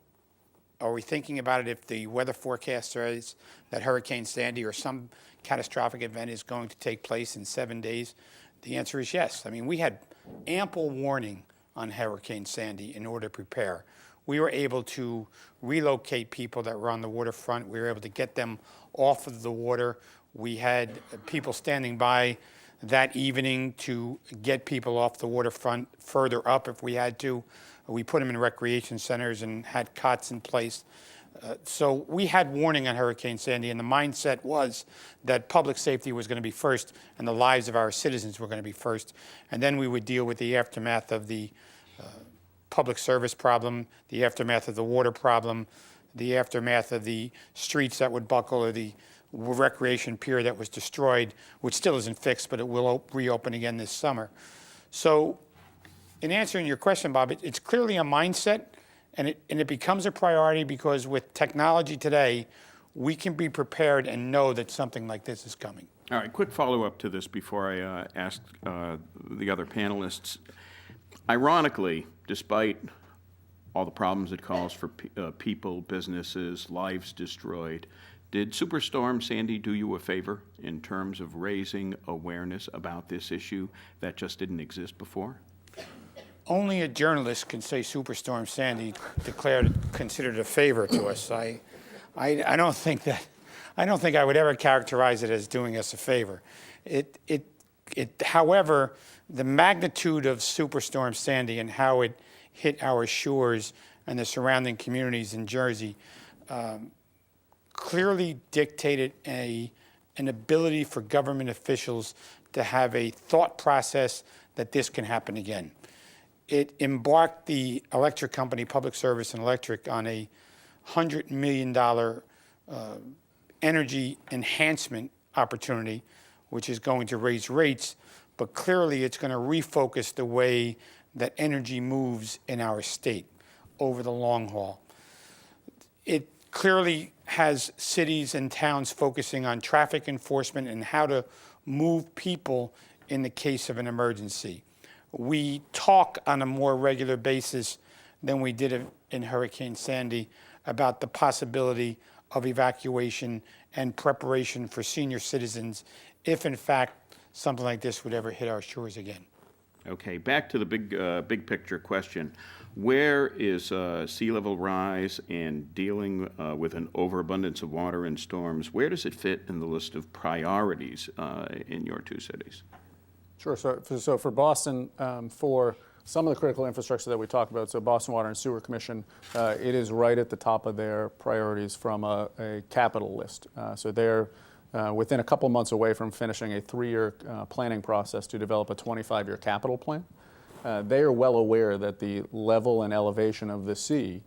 Are we thinking about it if the weather forecast says that Hurricane Sandy or some catastrophic event is going to take place in 7 days? The answer is yes. I mean, we had ample warning on Hurricane Sandy in order to prepare. We were able to relocate people that were on the waterfront. We were able to get them off of the water. We had people standing by that evening to get people off the waterfront further up if we had to. We put them in recreation centers and had cots in place. So we had warning on Hurricane Sandy, and the mindset was that public safety was going to be first and the lives of our citizens were going to be first. And then we would deal with the aftermath of the public service problem, the aftermath of the water problem, the aftermath of the streets that would buckle or the recreation pier that was destroyed, which still isn't fixed, but it will reopen again this summer. So in answering your question, Bob, it's clearly a mindset, and it becomes a priority because with technology today, we can be prepared and know that something like this is coming. All right, quick follow-up to this before I ask the other panelists. Ironically, despite all the problems it caused for people, businesses, lives destroyed, did Superstorm Sandy do you a favor in terms of raising awareness about this issue that just didn't exist before? Only a journalist can say Superstorm Sandy considered a favor to us. I don't think I would ever characterize it as doing us a favor. However, the magnitude of Superstorm Sandy and how it hit our shores and the surrounding communities in Jersey clearly dictated an ability for government officials to have a thought process that this can happen again. It embarked the electric company, Public Service and Electric, on a $100 million energy enhancement opportunity, which is going to raise rates, but clearly it's going to refocus the way that energy moves in our state over the long haul. It clearly has cities and towns focusing on traffic enforcement and how to move people in the case of an emergency. We talk on a more regular basis than we did in Hurricane Sandy about the possibility of evacuation and preparation for senior citizens if, in fact, something like this would ever hit our shores again. Okay, back to the big picture question. Where is sea level rise and dealing with an overabundance of water and storms, where does it fit in the list of priorities in your two cities? Sure. So for Boston, for some of the critical infrastructure that we talked about, so Boston Water and Sewer Commission, it is right at the top of their priorities from a capital list. So they're within a couple months away from finishing a 3-year planning process to develop a 25-year capital plan. They are well aware that the level and elevation of the sea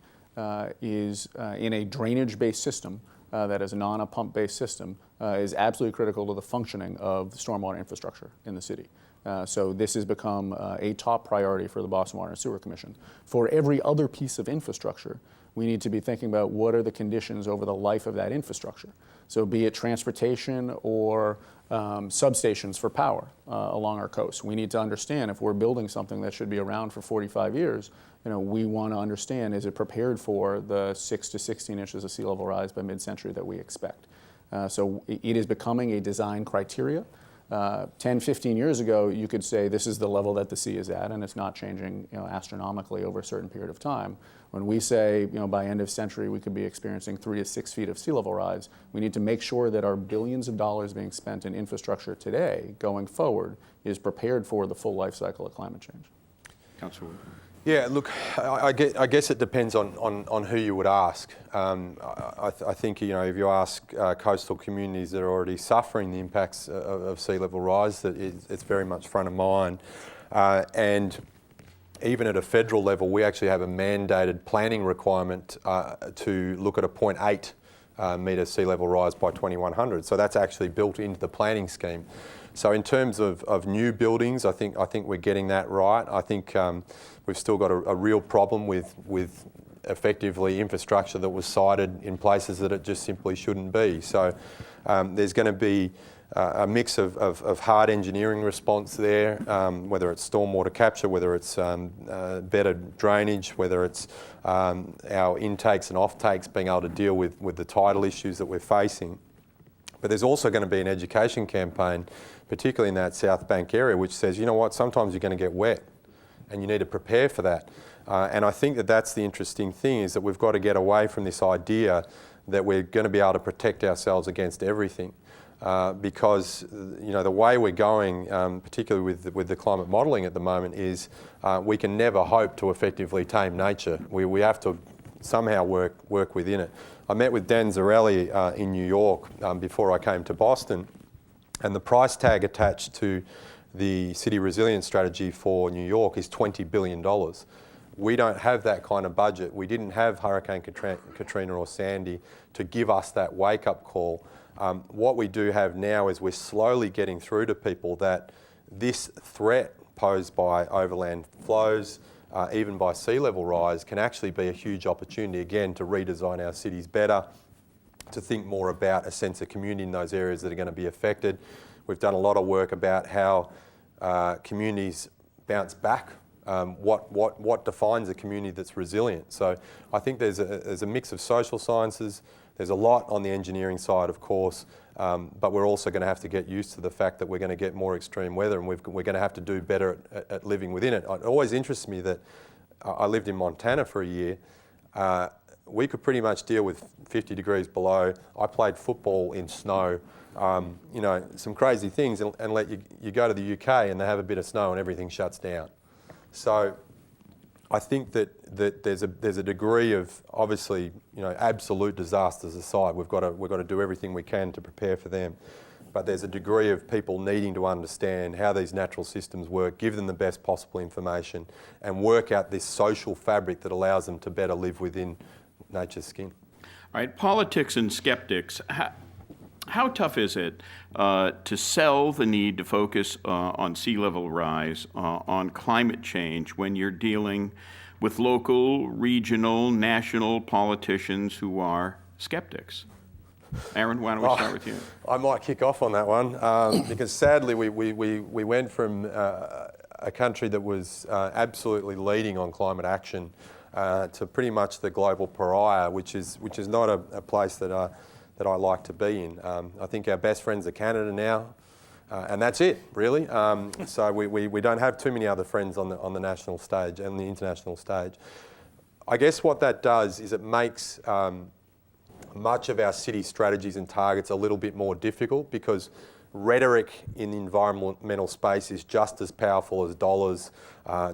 is in a drainage-based system that is not a pump-based system is absolutely critical to the functioning of the stormwater infrastructure in the city. So this has become a top priority for the Boston Water and Sewer Commission. For every other piece of infrastructure, we need to be thinking about what are the conditions over the life of that infrastructure. So be it transportation or substations for power along our coast. We need to understand if we're building something that should be around for 45 years, we want to understand, is it prepared for the 6 to 16 inches of sea level rise by mid-century that we expect? So it is becoming a design criteria. 10, 15 years ago, you could say this is the level that the sea is at, and it's not changing astronomically over a certain period of time. When we say by end of century we could be experiencing 3 to 6 feet of sea level rise, we need to make sure that our billions of dollars being spent in infrastructure today, going forward, is prepared for the full life cycle of climate change. Councilor Wood. Yeah, look, I guess it depends on who you would ask. I think if you ask coastal communities that are already suffering the impacts of sea level rise, that it's very much front of mind. And even at a federal level, we actually have a mandated planning requirement to look at a 0.8 metre sea level rise by 2100. So that's actually built into the planning scheme. So in terms of new buildings, I think we're getting that right. I think we've still got a real problem with effectively infrastructure that was sited in places that it just simply shouldn't be. So there's going to be a mix of hard engineering response there, whether it's stormwater capture, whether it's better drainage, whether it's our intakes and offtakes being able to deal with the tidal issues that we're facing. But there's also going to be an education campaign, particularly in that South Bank area, which says, you know what, sometimes you're going to get wet and you need to prepare for that. And I think that's the interesting thing, is that we've got to get away from this idea that we're going to be able to protect ourselves against everything. Because the way we're going, particularly with the climate modelling at the moment, is we can never hope to effectively tame nature. We have to somehow work within it. I met with Dan Zarelli in New York before I came to Boston, and the price tag attached to the city resilience strategy for New York is $20 billion. We don't have that kind of budget. We didn't have Hurricane Katrina or Sandy to give us that wake-up call. What we do have now is we're slowly getting through to people that this threat posed by overland flows, even by sea level rise, can actually be a huge opportunity, again, to redesign our cities better, to think more about a sense of community in those areas that are going to be affected. We've done a lot of work about how communities bounce back, what defines a community that's resilient. So I think there's a mix of social sciences. There's a lot on the engineering side, of course, but we're also going to have to get used to the fact that we're going to get more extreme weather, and we're going to have to do better at living within it. It always interests me that I lived in Montana for a year. We could pretty much deal with 50 degrees below. I played football in snow, some crazy things, and let you go to the UK and they have a bit of snow and everything shuts down. So I think that there's a degree of, obviously, absolute disasters aside, we've got to do everything we can to prepare for them. But there's a degree of people needing to understand how these natural systems work, give them the best possible information, and work out this social fabric that allows them to better live within nature's skin. All right, politics and skeptics. How tough is it to sell the need to focus on sea level rise, on climate change, when you're dealing with local, regional, national politicians who are skeptics? Aaron, why don't we start with you? I might kick off on that one because sadly we went from a country that was absolutely leading on climate action to pretty much the global pariah, which is not a place that I like to be in. I think our best friends are Canada now. And that's it, really. So we don't have too many other friends on the national stage and the international stage. I guess what that does is it makes much of our city strategies and targets a little bit more difficult, because rhetoric in the environmental space is just as powerful as dollars,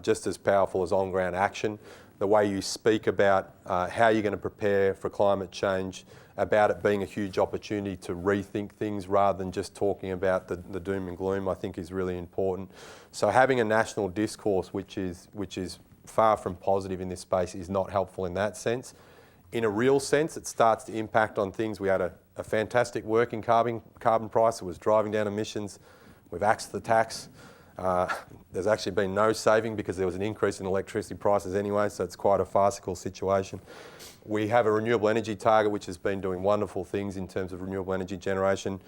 just as powerful as on-ground action. The way you speak about how you're going to prepare for climate change, about it being a huge opportunity to rethink things rather than just talking about the doom and gloom, I think is really important. So having a national discourse which is far from positive in this space is not helpful in that sense. In a real sense, it starts to impact on things. We had a fantastic working carbon price that was driving down emissions. We've axed the tax. There's actually been no saving because there was an increase in electricity prices anyway, so it's quite a farcical situation. We have a renewable energy target which has been doing wonderful things in terms of renewable energy generation.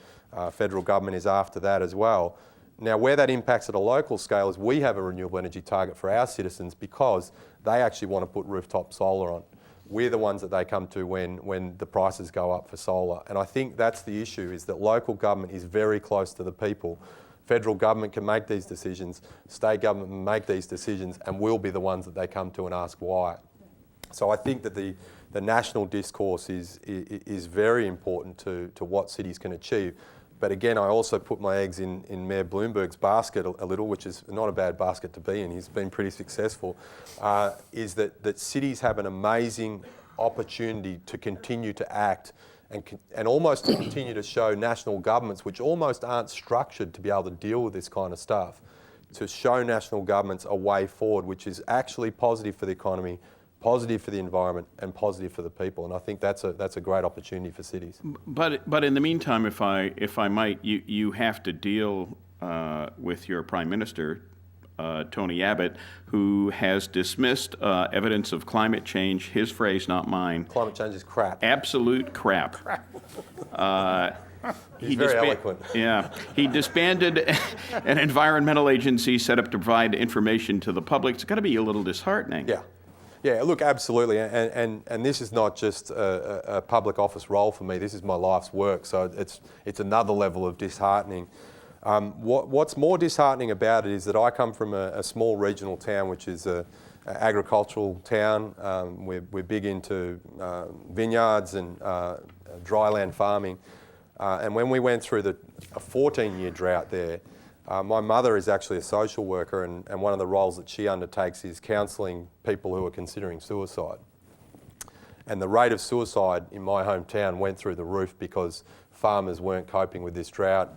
Federal government is after that as well. Now, where that impacts at a local scale is we have a renewable energy target for our citizens because they actually want to put rooftop solar on. We're the ones that they come to when the prices go up for solar. And I think that's the issue, is that local government is very close to the people. Federal government can make these decisions, state government can make these decisions, and we'll be the ones that they come to and ask why. So I think that the national discourse is very important to what cities can achieve. But again, I also put my eggs in Mayor Bloomberg's basket a little, which is not a bad basket to be in. He's been pretty successful, is that cities have an amazing opportunity to continue to act and almost to continue to show national governments, which almost aren't structured to be able to deal with this kind of stuff, to show national governments a way forward, which is actually positive for the economy, positive for the environment, and positive for the people. And I think that's a great opportunity for cities. But in the meantime, if I might, you have to deal with your Prime Minister, Tony Abbott, who has dismissed evidence of climate change, his phrase, not mine. Climate change is crap. Absolute crap. He's very eloquent. Yeah. He disbanded an environmental agency set up to provide information to the public. It's got to be a little disheartening. Yeah. Yeah, look, absolutely, and this is not just a public office role for me. This is my life's work, so it's another level of disheartening. What's more disheartening about it is that I come from a small regional town, which is an agricultural town. We're big into vineyards and dryland farming, and when we went through a 14-year drought there, my mother is actually a social worker, and one of the roles that she undertakes is counselling people who are considering suicide. And the rate of suicide in my hometown went through the roof because farmers weren't coping with this drought.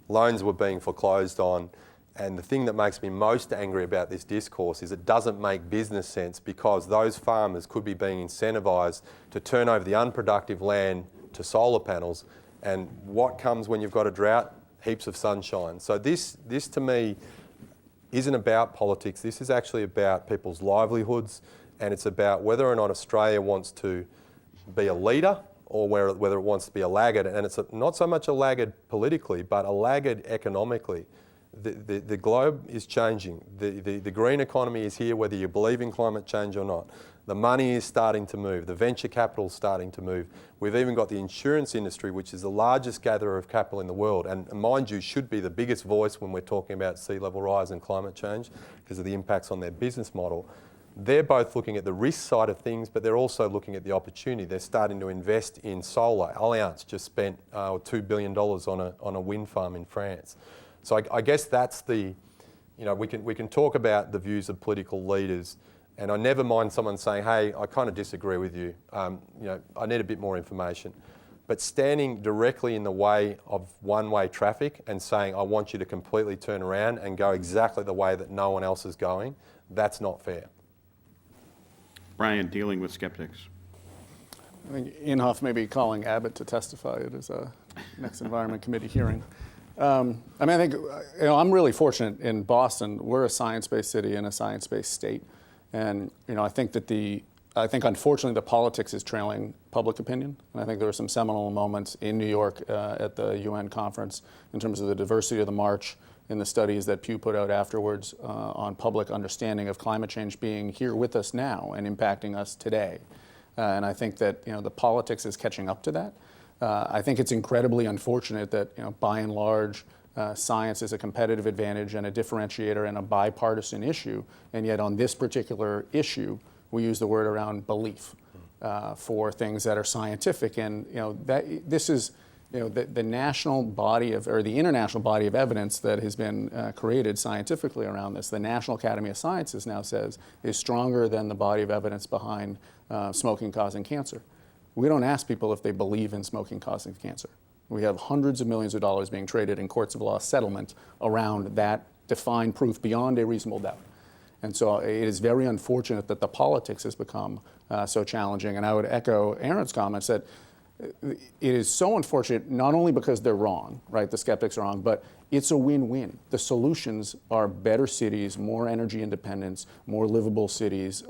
Loans were being foreclosed on. And the thing that makes me most angry about this discourse is it doesn't make business sense, because those farmers could be being incentivised to turn over the unproductive land to solar panels. And what comes when you've got a drought? Heaps of sunshine. So this to me isn't about politics. This is actually about people's livelihoods, and it's about whether or not Australia wants to be a leader or whether it wants to be a laggard. And it's not so much a laggard politically, but a laggard economically. The globe is changing. The green economy is here, whether you believe in climate change or not. The money is starting to move. The venture capital is starting to move. We've even got the insurance industry, which is the largest gatherer of capital in the world, and mind you, should be the biggest voice when we're talking about sea level rise and climate change because of the impacts on their business model. They're both looking at the risk side of things, but they're also looking at the opportunity. They're starting to invest in solar. Allianz just spent $2 billion on a wind farm in France. So I guess that's we can talk about the views of political leaders, and I never mind someone saying, hey, I kind of disagree with you. I need a bit more information. But standing directly in the way of one-way traffic and saying, I want you to completely turn around and go exactly the way that no one else is going, that's not fair. Brian, dealing with skeptics. I think Inhofe may be calling Abbott to testify at his next Environment Committee hearing. I think I'm really fortunate in Boston. We're a science-based city and a science-based state, and I think unfortunately the politics is trailing public opinion. And I think there were some seminal moments in New York at the UN conference in terms of the diversity of the march and the studies that Pew put out afterwards on public understanding of climate change being here with us now and impacting us today. And I think that the politics is catching up to that. I think it's incredibly unfortunate that by and large science is a competitive advantage and a differentiator and a bipartisan issue, and yet on this particular issue, we use the word around belief for things that are scientific. And this is the national body of, or the international body of evidence that has been created scientifically around this. The National Academy of Sciences now says is stronger than the body of evidence behind smoking causing cancer. We don't ask people if they believe in smoking causing cancer. We have hundreds of millions of dollars being traded in courts of law settlement around that defined proof beyond a reasonable doubt. And so it is very unfortunate that the politics has become so challenging. And I would echo Aaron's comments that it is so unfortunate, not only because they're wrong, right, the skeptics are wrong, but it's a win-win. The solutions are better cities, more energy independence, more livable cities,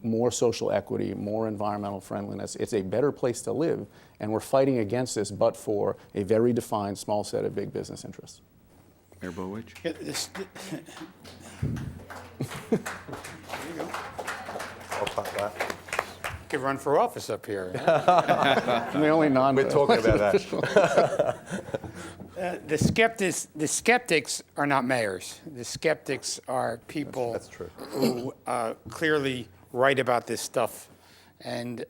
more social equity, more environmental friendliness. It's a better place to live, and we're fighting against this, but for a very defined small set of big business interests. Mayor Bowich? Yeah, I'll take that. could run for office up here. I'm the only non. We're talking about that. The skeptics are not mayors. The skeptics are people That's true. who clearly write about this stuff and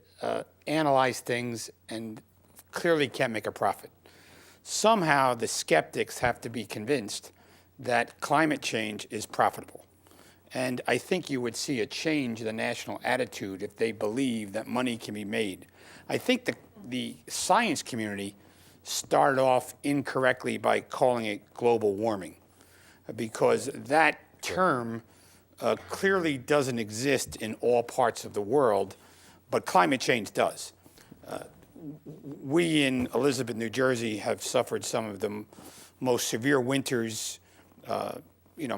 analyze things and clearly can't make a profit. Somehow the skeptics have to be convinced that climate change is profitable. And I think you would see a change in the national attitude if they believe that money can be made. I think the science community started off incorrectly by calling it global warming, because that term clearly doesn't exist in all parts of the world, but climate change does. We in Elizabeth, New Jersey, have suffered some of the most severe winters.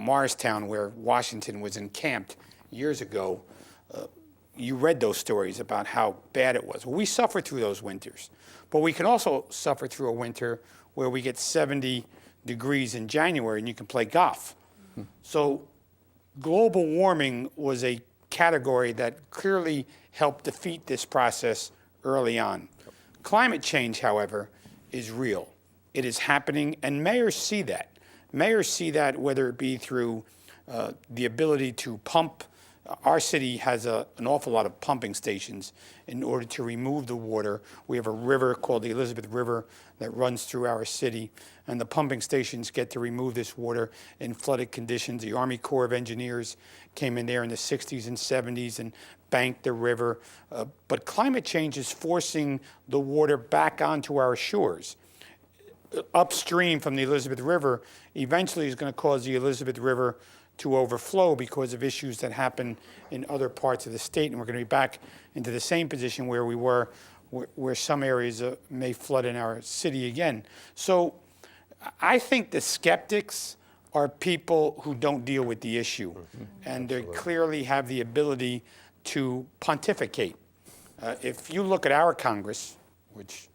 Morristown, where Washington was encamped years ago, you read those stories about how bad it was. Well, we suffered through those winters, but we can also suffer through a winter where we get 70 degrees in January and you can play golf. So global warming was a category that clearly helped defeat this process early on. Climate change, however, is real. It is happening, and mayors see that. Mayors see that whether it be through the ability to pump. Our city has an awful lot of pumping stations in order to remove the water. We have a river called the Elizabeth River that runs through our city, and the pumping stations get to remove this water in flooded conditions. The Army Corps of Engineers came in there in the 60s and 70s and banked the river. But climate change is forcing the water back onto our shores. Upstream from the Elizabeth River, eventually is going to cause the Elizabeth River to overflow because of issues that happen in other parts of the state, and we're going to be back into the same position where we were, where some areas may flood in our city again. So I think the skeptics are people who don't deal with the issue, and they clearly have the ability to pontificate. If you look at our Congress, which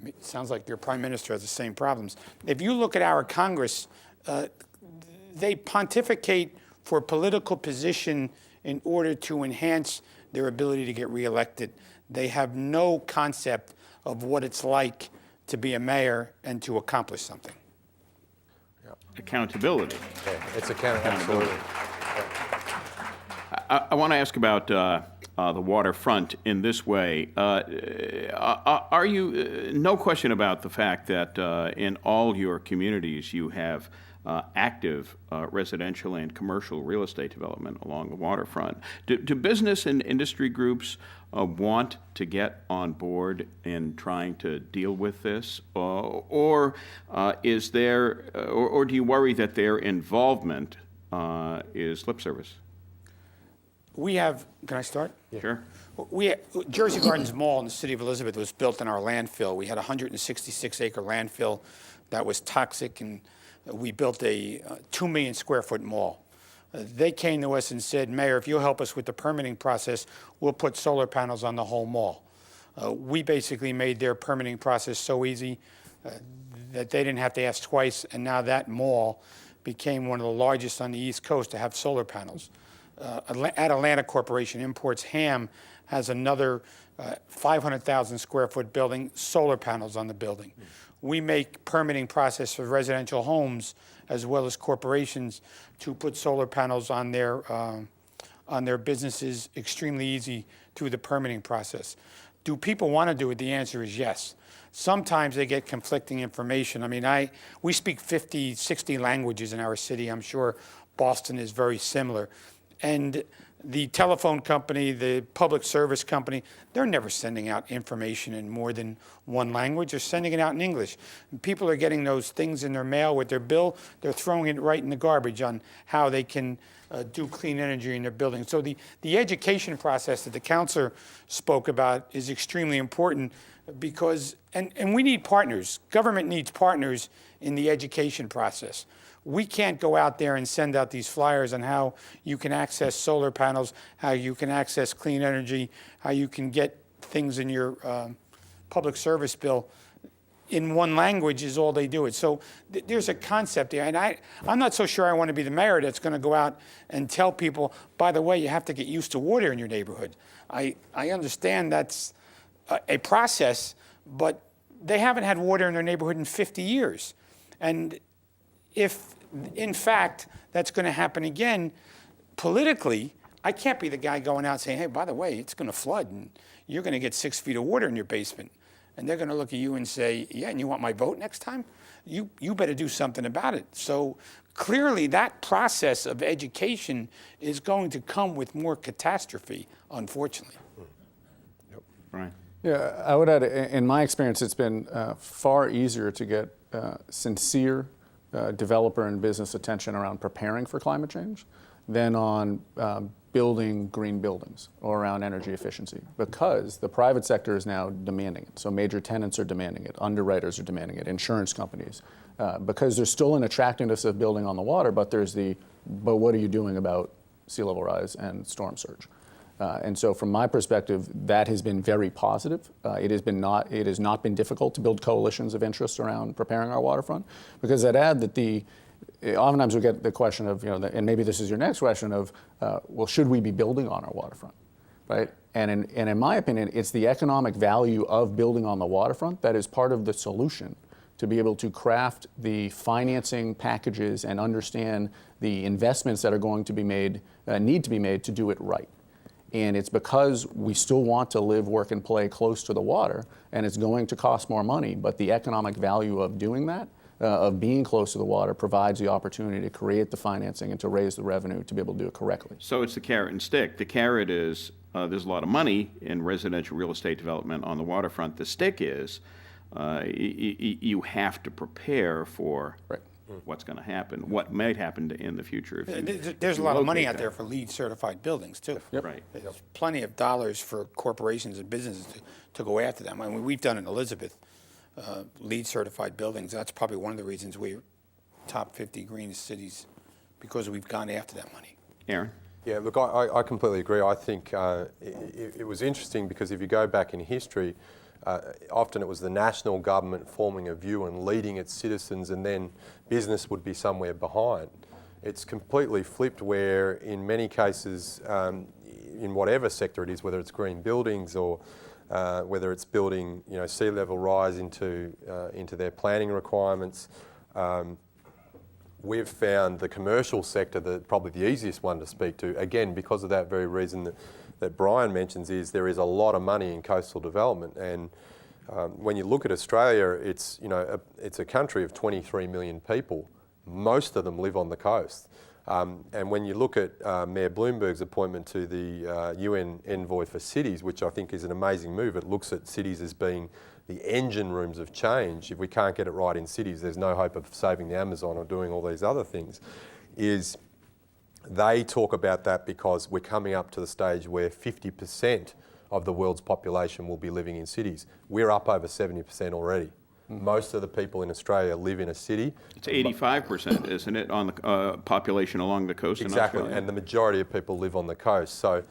it sounds like your prime minister has the same problems. If you look at our Congress, they pontificate for political position in order to enhance their ability to get reelected. They have no concept of what it's like to be a mayor and to accomplish something. Accountability. Yeah, it's accountability. I want to ask about the waterfront in this way. Are you, no question about the fact that in all your communities you have active residential and commercial real estate development along the waterfront. Do business and industry groups want to get on board in trying to deal with this? Or is there, or do you worry that their involvement is lip service? We have, can I start? Yeah. Sure. Jersey Gardens Mall in the city of Elizabeth was built in our landfill. We had a 166-acre landfill that was toxic, and we built a 2 million square foot mall. They came to us and said, Mayor, if you'll help us with the permitting process, we'll put solar panels on the whole mall. We basically made their permitting process so easy that they didn't have to ask twice, and now that mall became one of the largest on the East Coast to have solar panels. Atalanta Corporation imports ham, has another 500,000 square foot building, solar panels on the building. we make permitting process for residential homes as well as corporations to put solar panels on their businesses extremely easy through the permitting process. Do people want to do it? The answer is yes. Sometimes they get conflicting information. I mean, we speak 50, 60 languages in our city. I'm sure Boston is very similar. And the telephone company, the public service company, they're never sending out information in more than one language. They're sending it out in English. And people are getting those things in their mail with their bill. They're throwing it right in the garbage on how they can do clean energy in their building. So the education process that the counselor spoke about is extremely important because, and we need partners. Government needs partners in the education process. We can't go out there and send out these flyers on how you can access solar panels, how you can access clean energy, how you can get things in your public service bill. In one language is all they do it. So there's a concept there. And I'm not so sure I want to be the mayor that's going to go out and tell people, by the way, you have to get used to water in your neighborhood. I understand that's a process, but they haven't had water in their neighborhood in 50 years. And if, in fact, that's going to happen again, politically, I can't be the guy going out saying, hey, by the way, it's going to flood and you're going to get 6 feet of water in your basement. And they're going to look at you and say, yeah, and you want my vote next time? You better do something about it. So clearly that process of education is going to come with more catastrophe, unfortunately. Right. Yeah, I would add, in my experience, it's been far easier to get sincere developer and business attention around preparing for climate change than on building green buildings or around energy efficiency, because the private sector is now demanding it. So major tenants are demanding it, underwriters are demanding it, insurance companies, because there's still an attractiveness of building on the water, but but what are you doing about sea level rise and storm surge? And so from my perspective, that has been very positive. It has not been difficult to build coalitions of interest around preparing our waterfront, because I'd add that oftentimes we get the question of, and maybe this is your next question of, well, should we be building on our waterfront, right? And in my opinion, it's the economic value of building on the waterfront that is part of the solution to be able to craft the financing packages and understand the investments that are going to be made, need to be made to do it right. And it's because we still want to live, work, and play close to the water, and it's going to cost more money, but the economic value of doing that, of being close to the water, provides the opportunity to create the financing and to raise the revenue to be able to do it correctly. So it's the carrot and stick. The carrot is there's a lot of money in residential real estate development on the waterfront. The stick is you have to prepare for what's going to happen, what might happen in the future. There's a lot of money out there for LEED certified buildings too. Yep. Right. There's plenty of dollars for corporations and businesses to go after them. I mean, we've done in Elizabeth LEED certified buildings. That's probably one of the reasons we're top 50 greenest cities, because we've gone after that money. Aaron? Yeah, look, I completely agree. I think it was interesting because if you go back in history, often it was the national government forming a view and leading its citizens, and then business would be somewhere behind. It's completely flipped where in many cases, in whatever sector it is, whether it's green buildings or whether it's building sea level rise into their planning requirements, we've found the commercial sector probably the easiest one to speak to, again, because of that very reason that Brian mentions, is there is a lot of money in coastal development. And when you look at Australia, it's a country of 23 million people. Most of them live on the coast. And when you look at Mayor Bloomberg's appointment to the UN Envoy for Cities, which I think is an amazing move, it looks at cities as being the engine rooms of change. If we can't get it right in cities, there's no hope of saving the Amazon or doing all these other things. They talk about that because we're coming up to the stage where 50% of the world's population will be living in cities. We're up over 70% already. Most of the people in Australia live in a city. It's 85%, isn't it, on the population along the coast Exactly, in Australia? and the majority of people live on the coast. So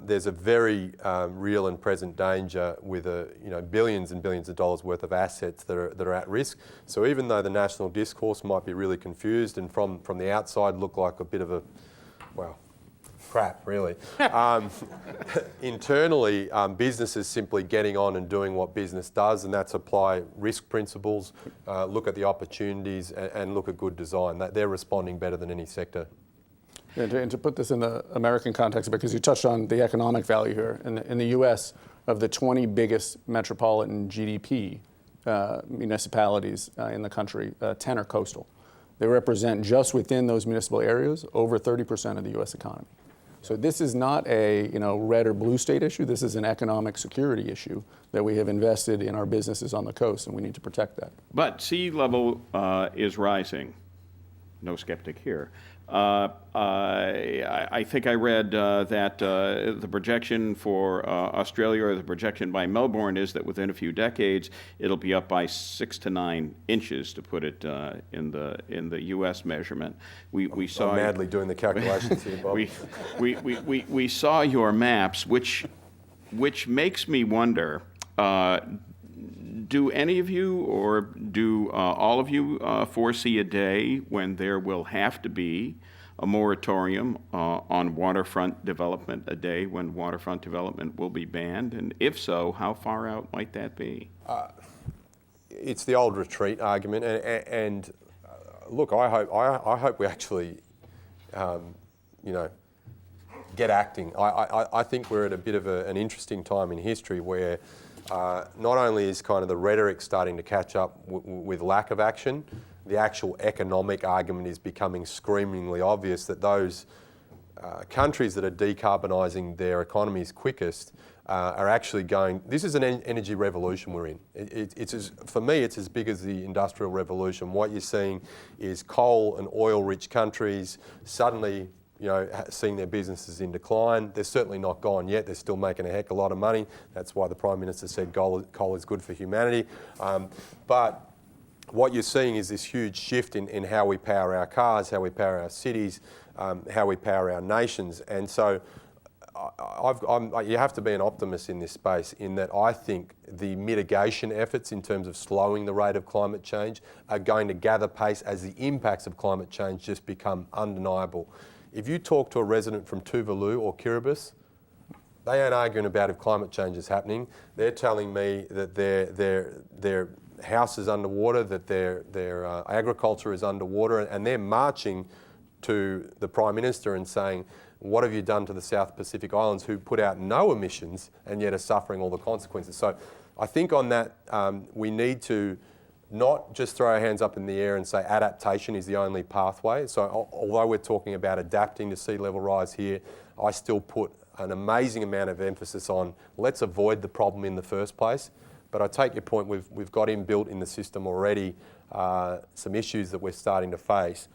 there's a very real and present danger with billions and billions of dollars worth of assets that are at risk. So even though the national discourse might be really confused and from the outside look like a bit of a, well, crap, really. Internally, business is simply getting on and doing what business does, and that's apply risk principles, look at the opportunities, and look at good design. They're responding better than any sector. And to put this in the American context, because you touched on the economic value here, in the U.S., of the 20 biggest metropolitan GDP municipalities in the country, 10 are coastal. They represent, just within those municipal areas, over 30% of the U.S. economy. So this is not a red or blue state issue. This is an economic security issue that we have invested in our businesses on the coast, and we need to protect that. But sea level is rising. No skeptic here. I think I read that the projection for Australia, or the projection by Melbourne, is that within a few decades it'll be up by 6 to 9 inches, to put it in the U.S. measurement. We saw I'm madly doing the calculations here, Bob. we saw your maps, which makes me wonder. Do any of you, or do all of you, foresee a day when there will have to be a moratorium on waterfront development, a day when waterfront development will be banned? And if so, how far out might that be? It's the old retreat argument, and look, I hope we actually, get acting. I think we're at a bit of an interesting time in history where not only is kind of the rhetoric starting to catch up with lack of action, the actual economic argument is becoming screamingly obvious that those countries that are decarbonising their economies quickest are actually going. This is an energy revolution we're in. For me, it's as big as the Industrial Revolution. What you're seeing is coal and oil-rich countries suddenly seeing their businesses in decline. They're certainly not gone yet. They're still making a heck of a lot of money. That's why the Prime Minister said coal is good for humanity. But what you're seeing is this huge shift in how we power our cars, how we power our cities, how we power our nations. And so you have to be an optimist in this space, in that I think the mitigation efforts in terms of slowing the rate of climate change are going to gather pace as the impacts of climate change just become undeniable. If you talk to a resident from Tuvalu or Kiribati, they aren't arguing about if climate change is happening. They're telling me that their house is underwater, that their agriculture is underwater, and they're marching to the Prime Minister and saying, what have you done to the South Pacific Islands, who put out no emissions and yet are suffering all the consequences? So I think on that, we need to not just throw our hands up in the air and say adaptation is the only pathway. So although we're talking about adapting to sea level rise here, I still put an amazing amount of emphasis on let's avoid the problem in the first place. But I take your point, we've got inbuilt in the system already some issues that we're starting to face.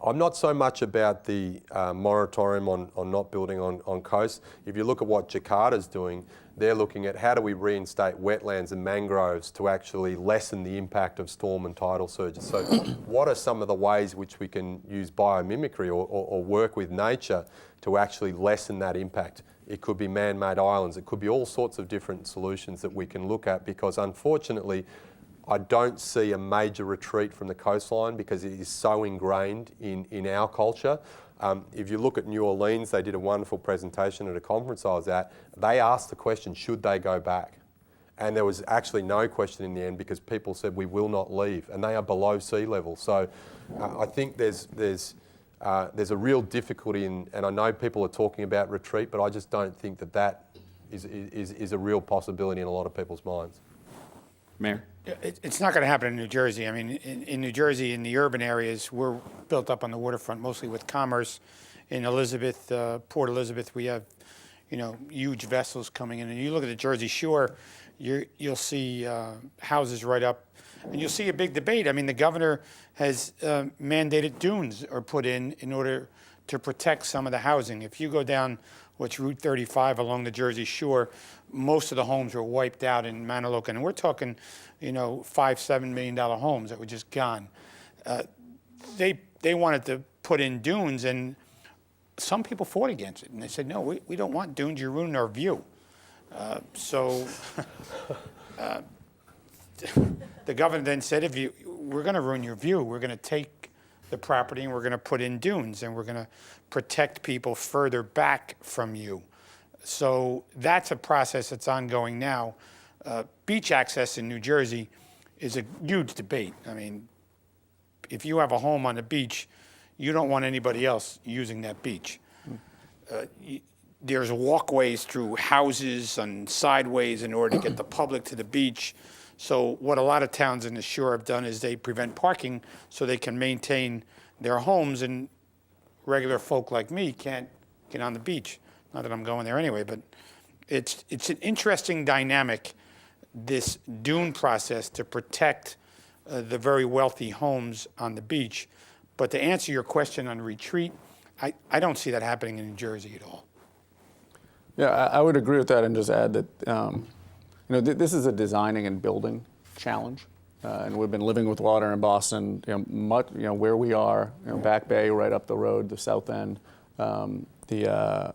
I'm not so much about the moratorium on not building on coast. If you look at what Jakarta's doing, they're looking at how do we reinstate wetlands and mangroves to actually lessen the impact of storm and tidal surges. So what are some of the ways which we can use biomimicry or work with nature to actually lessen that impact? It could be man-made islands. It could be all sorts of different solutions that we can look at, because unfortunately, I don't see a major retreat from the coastline because it is so ingrained in our culture. If you look at New Orleans, they did a wonderful presentation at a conference I was at. They asked the question, should they go back? And there was actually no question in the end, because people said, we will not leave, and they are below sea level. So I think there's a real difficulty and I know people are talking about retreat, but I just don't think that is a real possibility in a lot of people's minds. Mayor? It's not going to happen in New Jersey. I mean, in New Jersey, in the urban areas, we're built up on the waterfront, mostly with commerce. In Elizabeth, Port Elizabeth, we have, huge vessels coming in. And you look at the Jersey Shore, you'll see houses right up, and you'll see a big debate. I mean, the governor has mandated dunes are put in order to protect some of the housing. If you go down what's Route 35 along the Jersey Shore, most of the homes were wiped out in Manaloka, and we're talking, $5-7 million homes that were just gone. They wanted to put in dunes, and some people fought against it, and they said, no, we don't want dunes. You're ruining our view. So the governor then said, we're going to ruin your view. We're going to take the property and we're going to put in dunes and we're going to protect people further back from you. So that's a process that's ongoing now. Beach access in New Jersey is a huge debate. I mean, if you have a home on the beach, you don't want anybody else using that beach. There's walkways through houses and sideways in order to get the public to the beach. So what a lot of towns in the shore have done is they prevent parking so they can maintain their homes, and regular folk like me can't get on the beach. Not that I'm going there anyway, but it's an interesting dynamic, this dune process to protect the very wealthy homes on the beach. But to answer your question on retreat, I don't see that happening in New Jersey at all. Yeah, I would agree with that, and just add that this is a designing and building challenge, and we've been living with water in Boston. Where we are, Back Bay, right up the road, the South End, Bay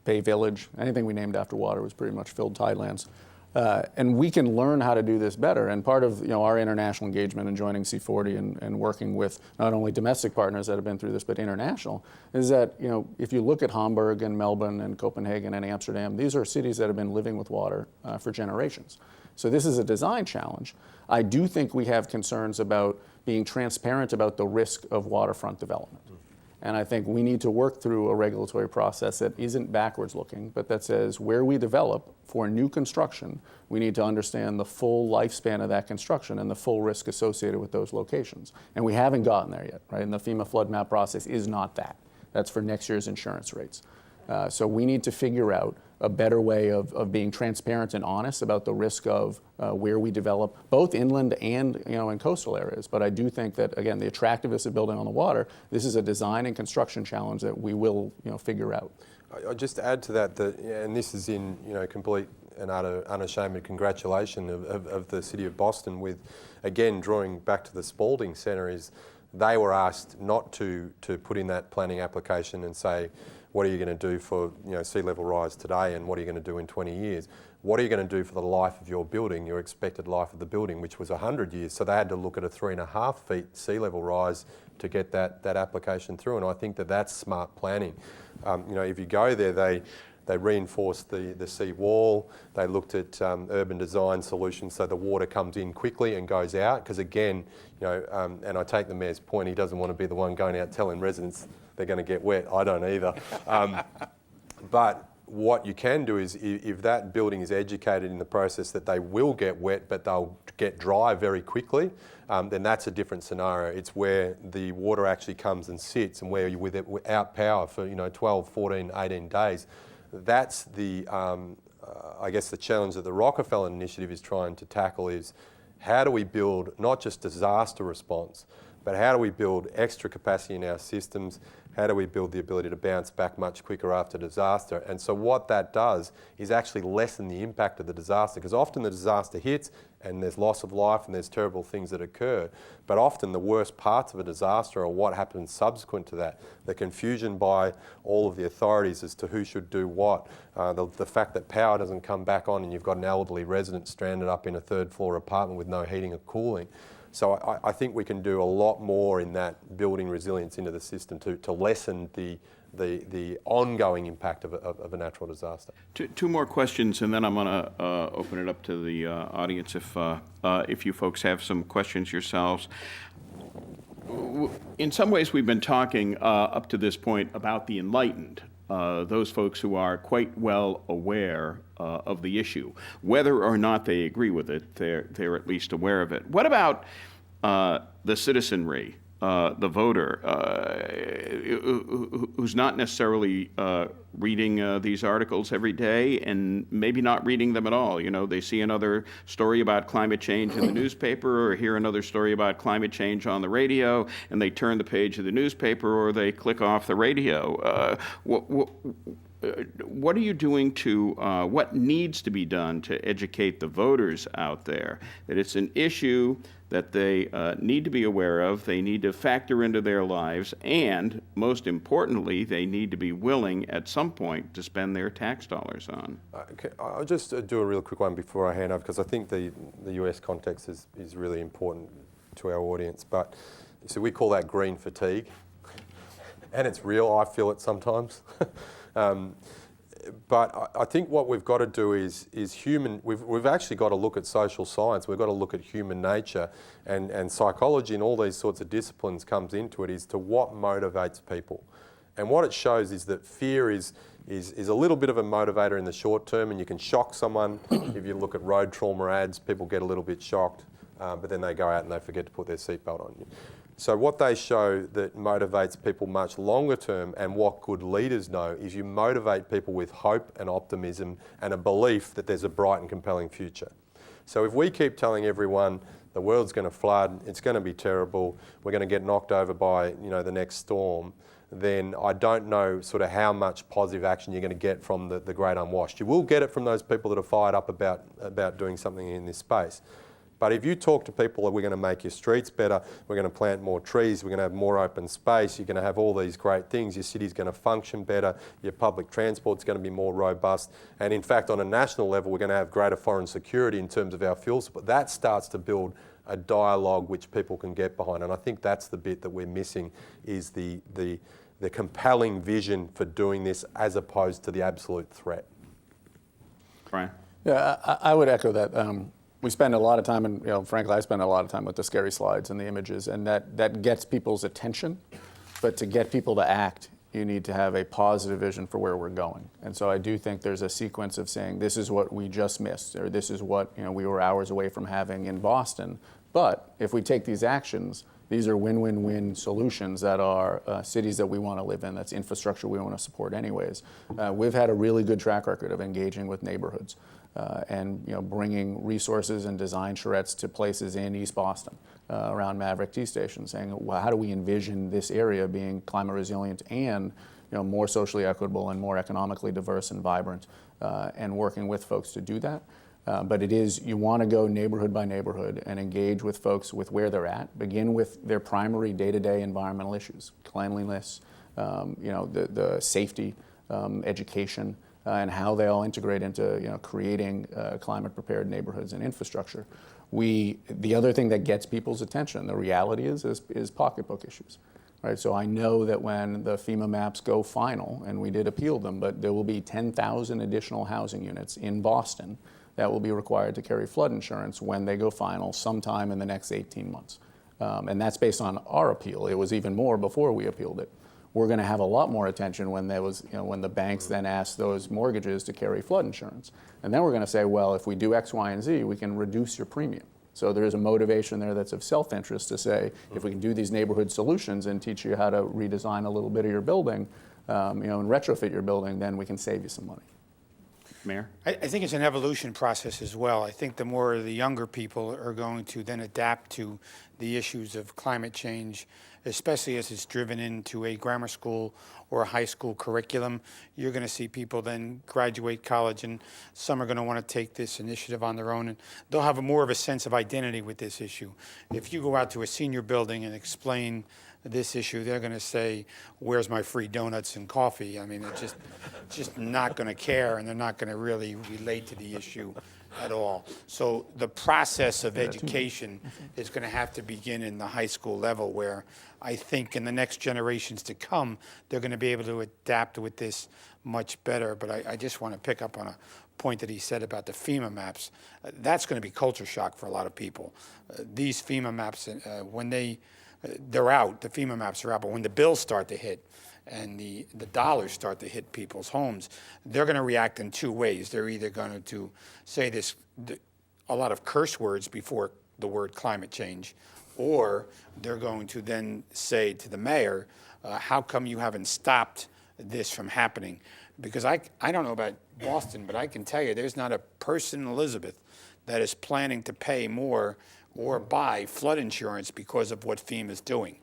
Village. Anything we named after water was pretty much filled tidelands. And we can learn how to do this better. And part of our international engagement and joining C40 and working with not only domestic partners that have been through this, but international, is that if you look at Hamburg and Melbourne and Copenhagen and Amsterdam, these are cities that have been living with water for generations. So this is a design challenge. I do think we have concerns about being transparent about the risk of waterfront development. And I think we need to work through a regulatory process that isn't backwards looking, but that says where we develop for new construction, we need to understand the full lifespan of that construction and the full risk associated with those locations. And we haven't gotten there yet, right? And the FEMA flood map process is not that. That's for next year's insurance rates. So we need to figure out a better way of being transparent and honest about the risk of where we develop, both inland and in coastal areas. But I do think that, again, the attractiveness of building on the water, this is a design and construction challenge that we will figure out. I'll just add to that, and this is in complete and unashamed congratulation of the City of Boston with, again, drawing back to the Spalding Centre, is they were asked not to put in that planning application and say, what are you going to do for sea level rise today, and what are you going to do in 20 years? What are you going to do for the life of your building, your expected life of the building, which was 100 years? So they had to look at a 3.5 feet sea level rise to get that application through, and I think that's smart planning. If you go there, they reinforced the sea wall. They looked at urban design solutions so the water comes in quickly and goes out. Because again, and I take the Mayor's point, he doesn't want to be the one going out telling residents they're going to get wet. I don't either. But what you can do is, if that building is educated in the process that they will get wet, but they'll get dry very quickly, then that's a different scenario. It's where the water actually comes and sits, and where you're without power for 12, 14, 18 days. That's the, I guess, the challenge that the Rockefeller Initiative is trying to tackle is, how do we build not just disaster response, but how do we build extra capacity in our systems? How do we build the ability to bounce back much quicker after disaster? And so what that does is actually lessen the impact of the disaster, because often the disaster hits and there's loss of life and there's terrible things that occur. But often the worst parts of a disaster are what happens subsequent to that. The confusion by all of the authorities as to who should do what. The fact that power doesn't come back on and you've got an elderly resident stranded up in a third floor apartment with no heating or cooling. So I think we can do a lot more in that building resilience into the system to lessen the ongoing impact of a natural disaster. Two more questions, and then I'm going to open it up to the audience if you folks have some questions yourselves. In some ways, we've been talking up to this point about the enlightened, those folks who are quite well aware of the issue. Whether or not they agree with it, they're at least aware of it. What about the citizenry, the voter, who's not necessarily reading these articles every day and maybe not reading them at all? They see another story about climate change in the newspaper or hear another story about climate change on the radio, and they turn the page of the newspaper or they click off the radio. What are you doing to, what needs to be done to educate the voters out there that it's an issue that they need to be aware of, they need to factor into their lives, and most importantly, they need to be willing at some point to spend their tax dollars on? Okay, I'll just do a real quick one before I hand over, because I think the US context is really important to our audience. But So we call that green fatigue. And it's real, I feel it sometimes. But I think what we've got to do is human, we've actually got to look at social science, we've got to look at human nature, and psychology and all these sorts of disciplines comes into it, is to what motivates people. And what it shows is that fear is a little bit of a motivator in the short term, and you can shock someone. If you look at road trauma ads, people get a little bit shocked, but then they go out and they forget to put their seatbelt on. So what they show that motivates people much longer term, and what good leaders know, is you motivate people with hope and optimism and a belief that there's a bright and compelling future. So if we keep telling everyone the world's going to flood, it's going to be terrible, we're going to get knocked over by the next storm, then I don't know sort of how much positive action you're going to get from the great unwashed. You will get it from those people that are fired up about doing something in this space. But if you talk to people that we're going to make your streets better, we're going to plant more trees, we're going to have more open space, you're going to have all these great things, your city's going to function better, your public transport's going to be more robust, and in fact on a national level we're going to have greater foreign security in terms of our fuel supply. That starts to build a dialogue which people can get behind, and I think that's the bit that we're missing, is the compelling vision for doing this as opposed to the absolute threat. Brian? Yeah, I would echo that. We spend a lot of time, and frankly, I spend a lot of time with the scary slides and the images, and that gets people's attention. But to get people to act, you need to have a positive vision for where we're going. And so I do think there's a sequence of saying, this is what we just missed, or this is what we were hours away from having in Boston. But if we take these actions, these are win-win-win solutions that are cities that we want to live in. That's infrastructure we want to support anyways. We've had a really good track record of engaging with neighborhoods. And bringing resources and design charrettes to places in East Boston around Maverick T Station, saying, well, how do we envision this area being climate resilient and more socially equitable and more economically diverse and vibrant, and working with folks to do that. But you want to go neighborhood by neighborhood and engage with folks with where they're at. Begin with their primary day-to-day environmental issues, cleanliness, the safety, education, and how they all integrate into creating climate-prepared neighborhoods and infrastructure. The other thing that gets people's attention, the reality is pocketbook issues. Right? So I know that when the FEMA maps go final, and we did appeal them, but there will be 10,000 additional housing units in Boston that will be required to carry flood insurance when they go final sometime in the next 18 months. And that's based on our appeal. It was even more before we appealed it. We're going to have a lot more attention when when the banks then ask those mortgages to carry flood insurance. And then we're going to say, well, if we do X, Y, and Z, we can reduce your premium. So there is a motivation there that's of self-interest to say, if we can do these neighborhood solutions and teach you how to redesign a little bit of your building, and retrofit your building, then we can save you some money. Mayor? I think it's an evolution process as well. I think the more the younger people are going to then adapt to the issues of climate change, especially as it's driven into a grammar school or a high school curriculum, you're going to see people then graduate college, and some are going to want to take this initiative on their own, and they'll have more of a sense of identity with this issue. If you go out to a senior building and explain this issue, they're going to say, where's my free donuts and coffee? I mean, they're just not going to care, and they're not going to really relate to the issue at all. So the process of education is going to have to begin in the high school level, where I think in the next generations to come, they're going to be able to adapt with this much better. But I just want to pick up on a point that he said about the FEMA maps. That's going to be culture shock for a lot of people. These FEMA maps, when they're out, the FEMA maps are out, but when the bills start to hit and the dollars start to hit people's homes, they're going to react in two ways. They're either going to say a lot of curse words before the word climate change, or they're going to then say to the mayor, how come you haven't stopped this from happening? Because I don't know about Boston, but I can tell you there's not a person in Elizabeth that is planning to pay more or buy flood insurance because of what FEMA is doing.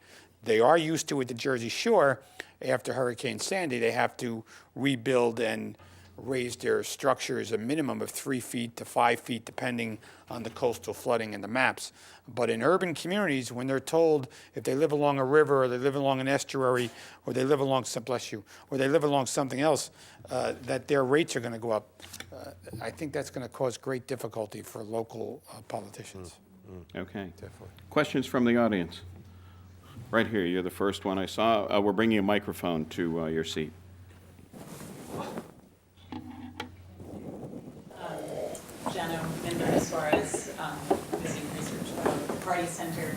They are used to at the Jersey Shore. After Hurricane Sandy, they have to rebuild and raise their structures a minimum of 3 feet to 5 feet, depending on the coastal flooding and the maps. But in urban communities, when they're told if they live along a river, or they live along an estuary, or they live along or they live along something else, that their rates are going to go up, I think that's going to cause great difficulty for local politicians. Okay. Definitely. Questions from the audience? Right here, you're the first one I saw. We're bringing a microphone to your seat. Jano Mender Suarez, visiting research fellow at the Pardee Center.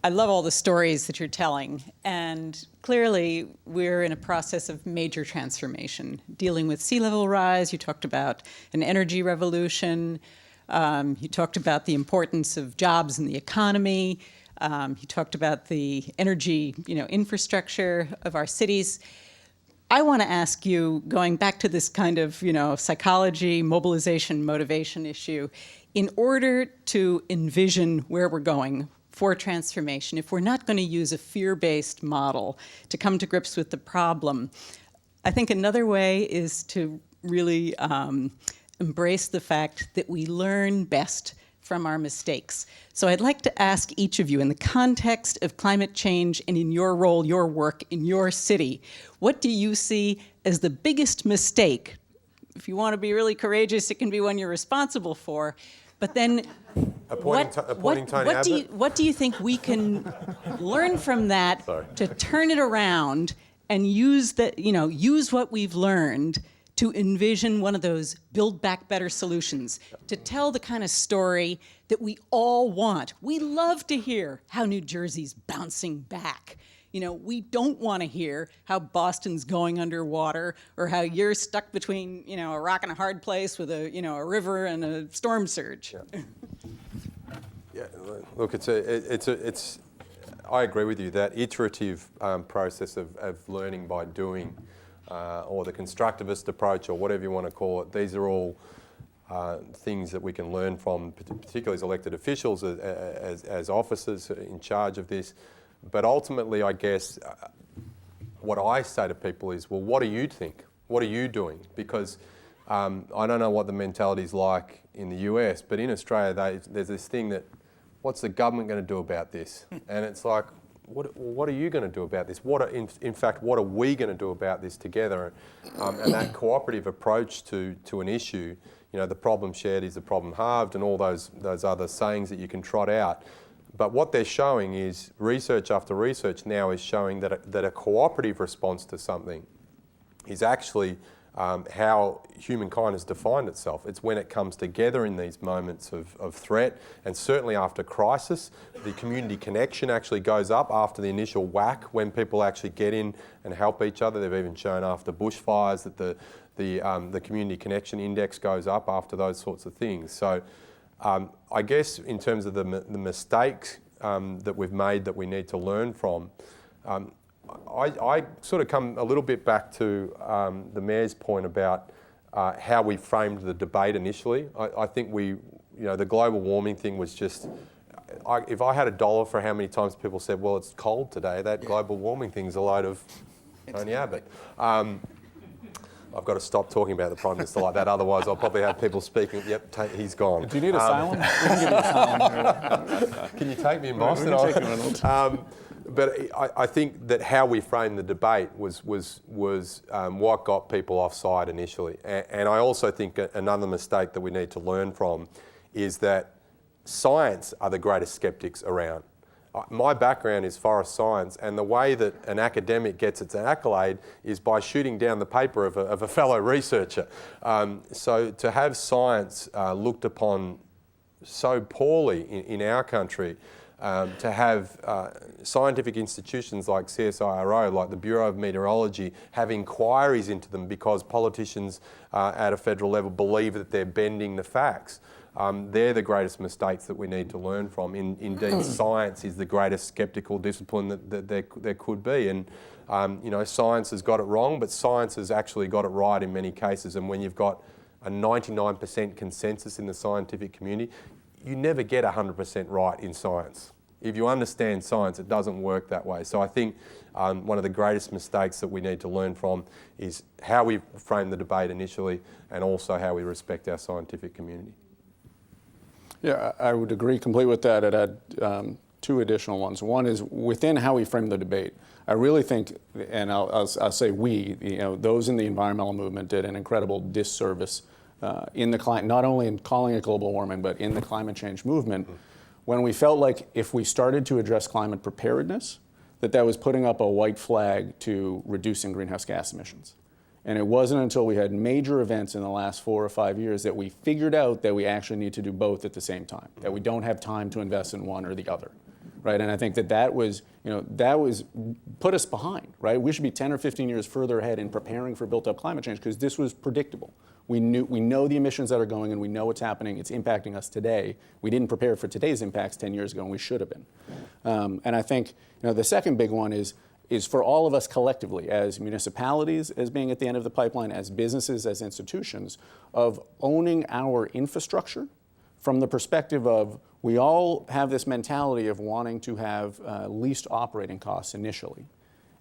I love all the stories that you're telling, and clearly we're in a process of major transformation, dealing with sea level rise. You talked about an energy revolution. You talked about the importance of jobs in the economy. You talked about the energy, infrastructure of our cities. I want to ask you, going back to this kind of, psychology, mobilization, motivation issue, in order to envision where we're going for transformation, if we're not going to use a fear-based model to come to grips with the problem, I think another way is to really embrace the fact that we learn best from our mistakes. So I'd like to ask each of you, in the context of climate change and in your role, your work in your city, what do you see as the biggest mistake? If you want to be really courageous, it can be one you're responsible for. But then, Appointing Tony Abbott? what do you think we can learn from that to turn it around and use what we've learned to envision one of those Build Back Better solutions, to tell the kind of story that we all want? We love to hear how New Jersey's bouncing back. We don't want to hear how Boston's going underwater or how you're stuck between, a rock and a hard place with a river and a storm surge. Yeah, look, I agree with you. That iterative process of learning by doing, or the constructivist approach, or whatever you want to call it, these are all things that we can learn from, particularly as elected officials, as officers in charge of this. But ultimately, I guess, what I say to people is, well, what do you think? What are you doing? Because I don't know what the mentality is like in the US, but in Australia, there's this thing that, what's the government going to do about this? And it's like, what are you going to do about this? In fact, what are we going to do about this together? And that cooperative approach to an issue, the problem shared is the problem halved, and all those other sayings that you can trot out. But what they're showing is, research after research now is showing that a cooperative response to something is actually how humankind has defined itself. It's when it comes together in these moments of threat, and certainly after crisis, the community connection actually goes up after the initial whack, when people actually get in and help each other. They've even shown after bushfires that the community connection index goes up after those sorts of things. So I guess in terms of the mistakes that we've made that we need to learn from, I sort of come a little bit back to the Mayor's point about how we framed the debate initially. I think the global warming thing was just, if I had $1 for how many times people said, well, it's cold today, that global warming thing's a load of Tony Abbott. I've got to stop talking about the Prime Minister like that, otherwise I'll probably have people speaking, yep, he's gone. Do you need asylum? We can give you asylum. Can you take me in Boston? We can take you. But I think that how we framed the debate was what got people offside initially. And I also think another mistake that we need to learn from is that science are the greatest skeptics around. My background is forest science, and the way that an academic gets its accolade is by shooting down the paper of a fellow researcher. So to have science looked upon so poorly in our country, to have scientific institutions like CSIRO, like the Bureau of Meteorology, have inquiries into them because politicians at a federal level believe that they're bending the facts. They're the greatest mistakes that we need to learn from. Indeed, science is the greatest skeptical discipline that there could be. And, science has got it wrong, but science has actually got it right in many cases. And when you've got a 99% consensus in the scientific community, you never get 100% right in science. If you understand science, it doesn't work that way. So I think one of the greatest mistakes that we need to learn from is how we frame the debate initially, and also how we respect our scientific community. Yeah, I would agree completely with that. I'd add two additional ones. One is within how we frame the debate. I really think, and I'll say we, those in the environmental movement did an incredible disservice in the not only in calling it global warming, but in the climate change movement, when we felt like if we started to address climate preparedness, that was putting up a white flag to reducing greenhouse gas emissions. And it wasn't until we had major events in the last 4 or 5 years that we figured out that we actually need to do both at the same time, that we don't have time to invest in one or the other, right? And I think that was put us behind, right? We should be 10 or 15 years further ahead in preparing for built-up climate change because this was predictable. We know the emissions that are going and we know what's happening. It's impacting us today. We didn't prepare for today's impacts 10 years ago, and we should have been. And I think the second big one is for all of us collectively, as municipalities, as being at the end of the pipeline, as businesses, as institutions, of owning our infrastructure from the perspective of we all have this mentality of wanting to have least operating costs initially.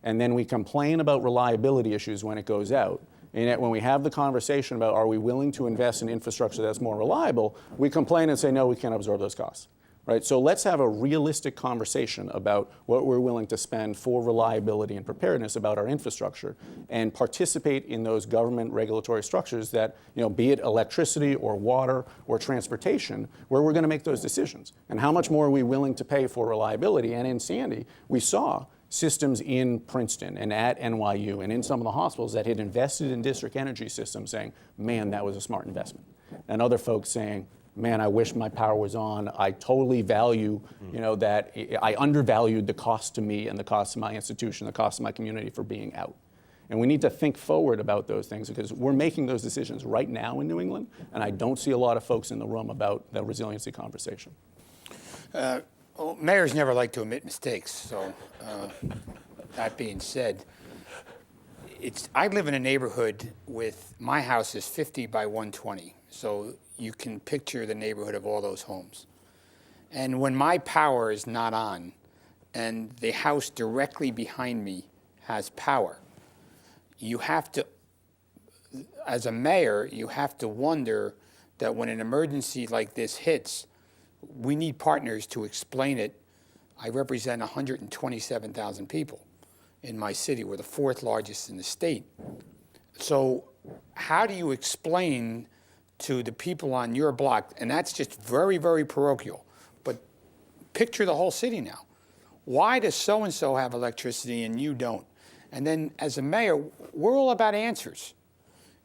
And then we complain about reliability issues when it goes out. And yet when we have the conversation about are we willing to invest in infrastructure that's more reliable, we complain and say, no, we can't absorb those costs. Right? So let's have a realistic conversation about what we're willing to spend for reliability and preparedness about our infrastructure and participate in those government regulatory structures that, be it electricity or water or transportation, where we're going to make those decisions. And how much more are we willing to pay for reliability? And in Sandy, we saw systems in Princeton and at NYU and in some of the hospitals that had invested in district energy systems saying, man, that was a smart investment. And other folks saying, man, I wish my power was on. I totally value, that I undervalued the cost to me and the cost to my institution, the cost to my community for being out. And we need to think forward about those things because we're making those decisions right now in New England, and I don't see a lot of folks in the room about the resiliency conversation. Well, mayors never like to admit mistakes, so that being said, I live in a neighborhood with, my house is 50 by 120, so you can picture the neighborhood of all those homes. And when my power is not on and the house directly behind me has power, you have to, as a mayor, you have to wonder that when an emergency like this hits, we need partners to explain it. I represent 127,000 people in my city. We're the 4th largest in the state. So how do you explain to the people on your block, and that's just very, very parochial, but picture the whole city now. Why does so-and-so have electricity and you don't? And then as a mayor, we're all about answers.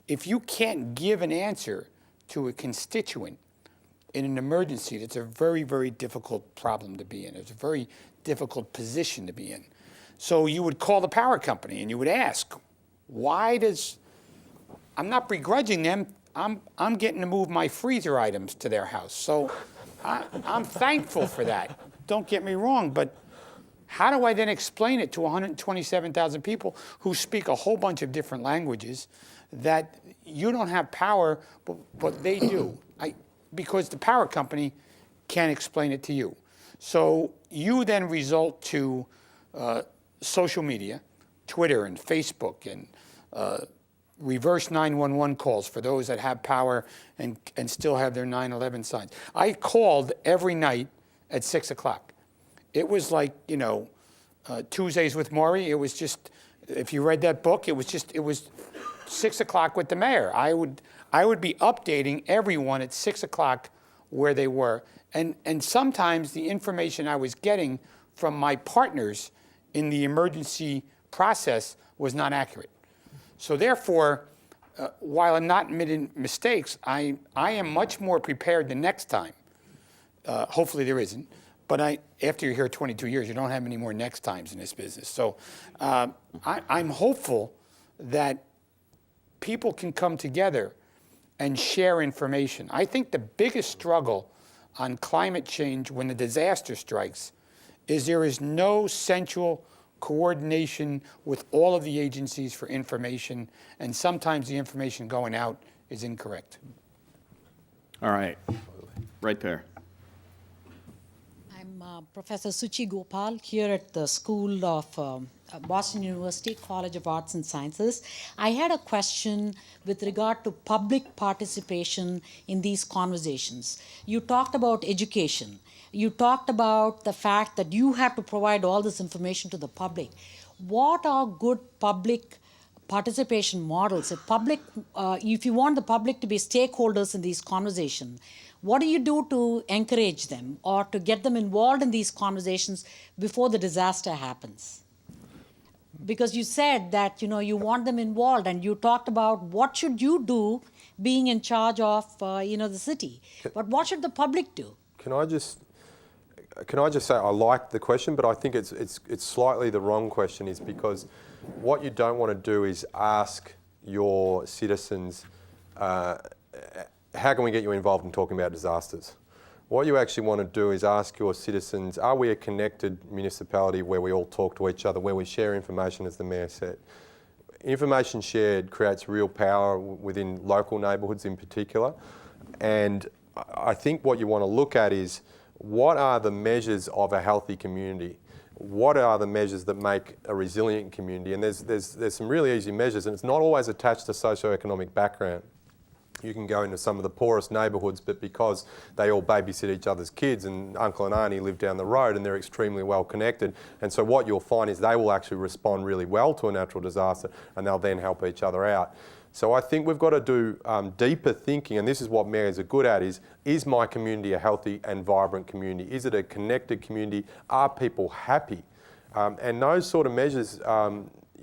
If you can't give an answer to a constituent in an emergency, that's a very, very difficult problem to be in. It's a very difficult position to be in. So you would call the power company and you would ask, why does, I'm not begrudging them, I'm getting to move my freezer items to their house. So I'm thankful for that. Don't get me wrong, but how do I then explain it to 127,000 people who speak a whole bunch of different languages that you don't have power, but they do? Because the power company can't explain it to you. So you then result to social media, Twitter and Facebook and reverse 911 calls for those that have power and still have their 9/11 signs. I called every night at 6 o'clock. It was like, Tuesdays with Maury. It was just, if you read that book, it was 6 o'clock with the mayor. I would be updating everyone at 6 o'clock where they were. And sometimes the information I was getting from my partners in the emergency process was not accurate. So therefore, while I'm not admitting mistakes, I am much more prepared the next time. Hopefully there isn't. But after you're here 22 years, you don't have many more next times in this business. So I'm hopeful that people can come together and share information. I think the biggest struggle on climate change when the disaster strikes is there is no central coordination with all of the agencies for information, and sometimes the information going out is incorrect. All right, right there. I'm Professor Suchi Gopal here at the School of Boston University College of Arts and Sciences. I had a question with regard to public participation in these conversations. You talked about education. You talked about the fact that you have to provide all this information to the public. What are good public participation models, if you want the public to be stakeholders in these conversations, what do you do to encourage them or to get them involved in these conversations before the disaster happens? Because you said that you want them involved, and you talked about what should you do being in charge of the city. But what should the public do? Can I just say I like the question, but I think it's slightly the wrong question, is because what you don't want to do is ask your citizens, how can we get you involved in talking about disasters? What you actually want to do is ask your citizens, are we a connected municipality where we all talk to each other, where we share information, as the Mayor said? Information shared creates real power within local neighbourhoods in particular. And I think what you want to look at is, what are the measures of a healthy community? What are the measures that make a resilient community? And there's some really easy measures, and it's not always attached to socioeconomic background. You can go into some of the poorest neighbourhoods, but because they all babysit each other's kids, and uncle and auntie live down the road, and they're extremely well connected. And so what you'll find is they will actually respond really well to a natural disaster, and they'll then help each other out. So I think we've got to do deeper thinking, and this is what mayors are good at, is my community a healthy and vibrant community? Is it a connected community? Are people happy? And those sort of measures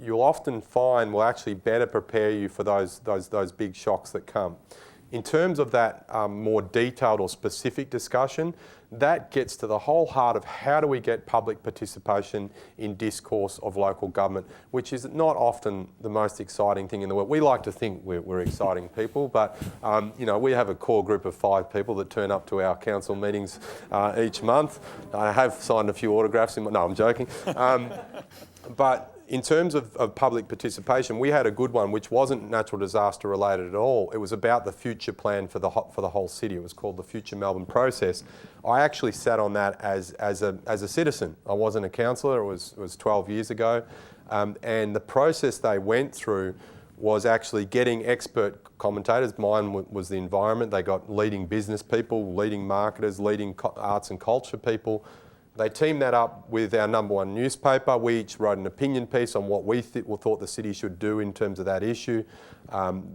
you'll often find will actually better prepare you for those big shocks that come. In terms of that more detailed or specific discussion, that gets to the whole heart of how do we get public participation in discourse of local government, which is not often the most exciting thing in the world. We like to think we're exciting people, but we have a core group of 5 people that turn up to our council meetings each month. I have signed a few autographs. No, I'm joking. But in terms of public participation, we had a good one which wasn't natural disaster related at all. It was about the future plan for the whole city. It was called the Future Melbourne Process. I actually sat on that as a citizen. I wasn't a councillor. It was 12 years ago. And the process they went through was actually getting expert commentators. Mine was the environment. They got leading business people, leading marketers, leading arts and culture people. They teamed that up with our #1 newspaper. We each wrote an opinion piece on what we thought the city should do in terms of that issue.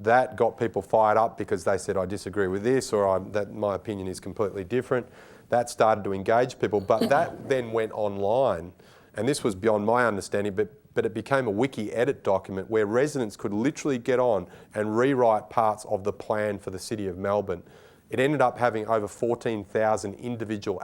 That got people fired up because they said, I disagree with this, or that my opinion is completely different. That started to engage people, but that then went online, and this was beyond my understanding, but it became a wiki edit document where residents could literally get on and rewrite parts of the plan for the City of Melbourne. It ended up having over 14,000 individual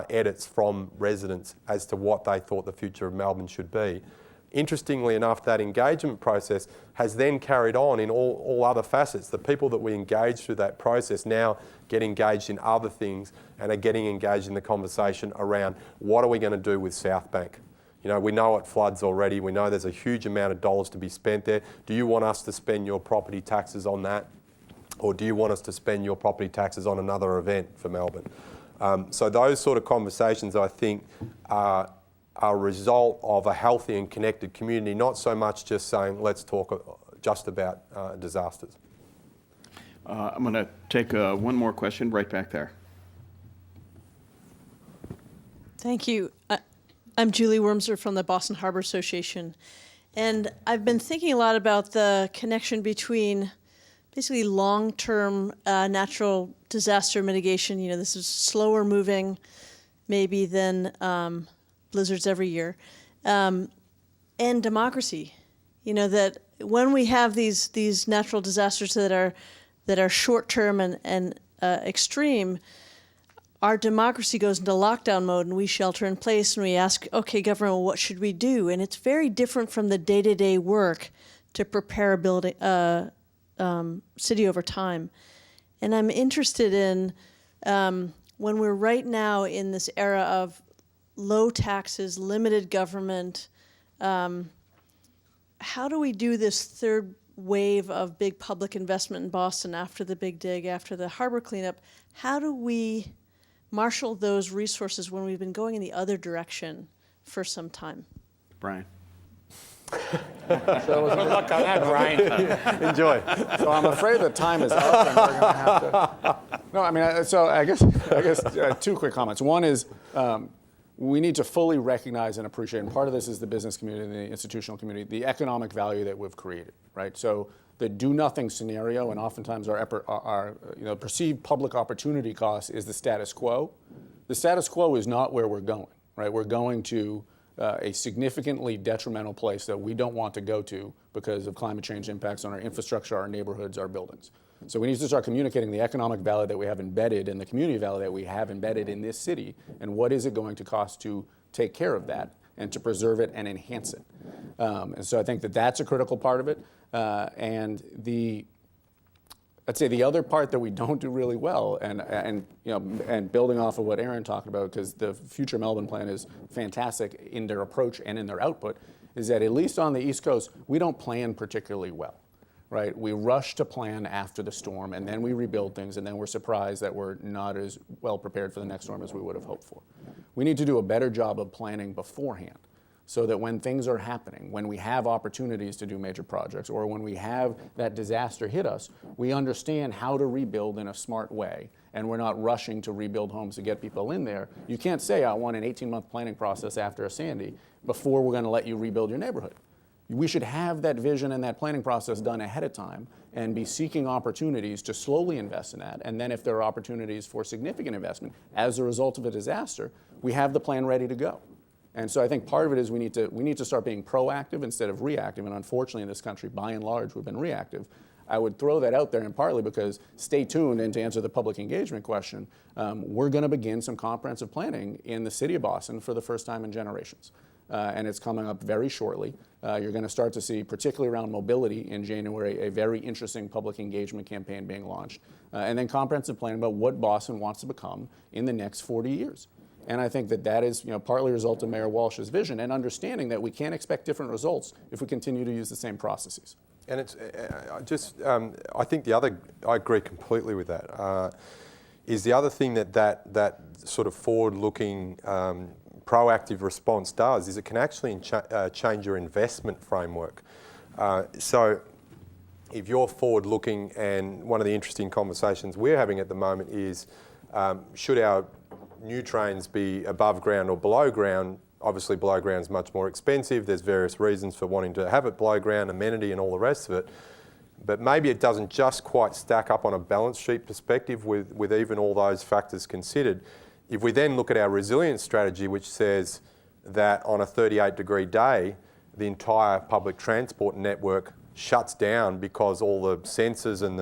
edits from residents as to what they thought the future of Melbourne should be. Interestingly enough, that engagement process has then carried on in all other facets. The people that we engaged through that process now get engaged in other things and are getting engaged in the conversation around what are we going to do with South Bank. We know it floods already. We know there's a huge amount of dollars to be spent there. Do you want us to spend your property taxes on that? Or do you want us to spend your property taxes on another event for Melbourne? So those sort of conversations, I think, are a result of a healthy and connected community, not so much just saying, let's talk just about disasters. I'm going to take one more question right back there. Thank you. I'm Julie Wormser from the Boston Harbor Association. And I've been thinking a lot about the connection between basically long-term natural disaster mitigation. This is slower moving maybe than blizzards every year, and democracy. That when we have these natural disasters that are short-term and extreme, our democracy goes into lockdown mode and we shelter in place and we ask, okay, government, well, what should we do? And it's very different from the day-to-day work to prepare a building, city over time. And I'm interested in when we're right now in this era of low taxes, limited government, how do we do this third wave of big public investment in Boston after the big dig, after the harbor cleanup? How do we marshal those resources when we've been going in the other direction for some time? Brian. Good luck on that, Brian. Enjoy. So I'm afraid the time is up, and we're going to have to. No, I mean, so I guess 2 quick comments. One is, we need to fully recognize and appreciate, and part of this is the business community and the institutional community, the economic value that we've created, right? So the do-nothing scenario, and oftentimes our perceived public opportunity cost is the status quo. The status quo is not where we're going, right? We're going to a significantly detrimental place that we don't want to go to because of climate change impacts on our infrastructure, our neighborhoods, our buildings. So we need to start communicating the economic value that we have embedded and the community value that we have embedded in this city, and what is it going to cost to take care of that and to preserve it and enhance it. And so I think that that's a critical part of it. And I'd say the other part that we don't do really well, and building off of what Aaron talked about, because the future Melbourne plan is fantastic in their approach and in their output, is that at least on the East Coast, we don't plan particularly well, right? We rush to plan after the storm, and then we rebuild things, and then we're surprised that we're not as well prepared for the next storm as we would have hoped for. We need to do a better job of planning beforehand, so that when things are happening, when we have opportunities to do major projects, or when we have that disaster hit us, we understand how to rebuild in a smart way, and we're not rushing to rebuild homes to get people in there. You can't say, I want an 18-month planning process after a Sandy before we're going to let you rebuild your neighborhood. We should have that vision and that planning process done ahead of time and be seeking opportunities to slowly invest in that. And then if there are opportunities for significant investment as a result of a disaster, we have the plan ready to go. And so I think part of it is we need to start being proactive instead of reactive. And unfortunately in this country, by and large, we've been reactive. I would throw that out there, and partly because, stay tuned, and to answer the public engagement question, we're going to begin some comprehensive planning in the city of Boston for the first time in generations. And it's coming up very shortly. You're going to start to see, particularly around mobility in January, a very interesting public engagement campaign being launched. And then comprehensive planning about what Boston wants to become in the next 40 years. And I think that is partly a result of Mayor Walsh's vision and understanding that we can't expect different results if we continue to use the same processes. And it's I think I agree completely with that. Is the other thing that sort of forward-looking proactive response does is it can actually change your investment framework. So if you're forward-looking, and one of the interesting conversations we're having at the moment is, should our new trains be above ground or below ground? Obviously below ground is much more expensive. There's various reasons for wanting to have it below ground, amenity and all the rest of it. But maybe it doesn't just quite stack up on a balance sheet perspective with even all those factors considered. If we then look at our resilience strategy, which says that on a 38-degree day, the entire public transport network shuts down because all the sensors and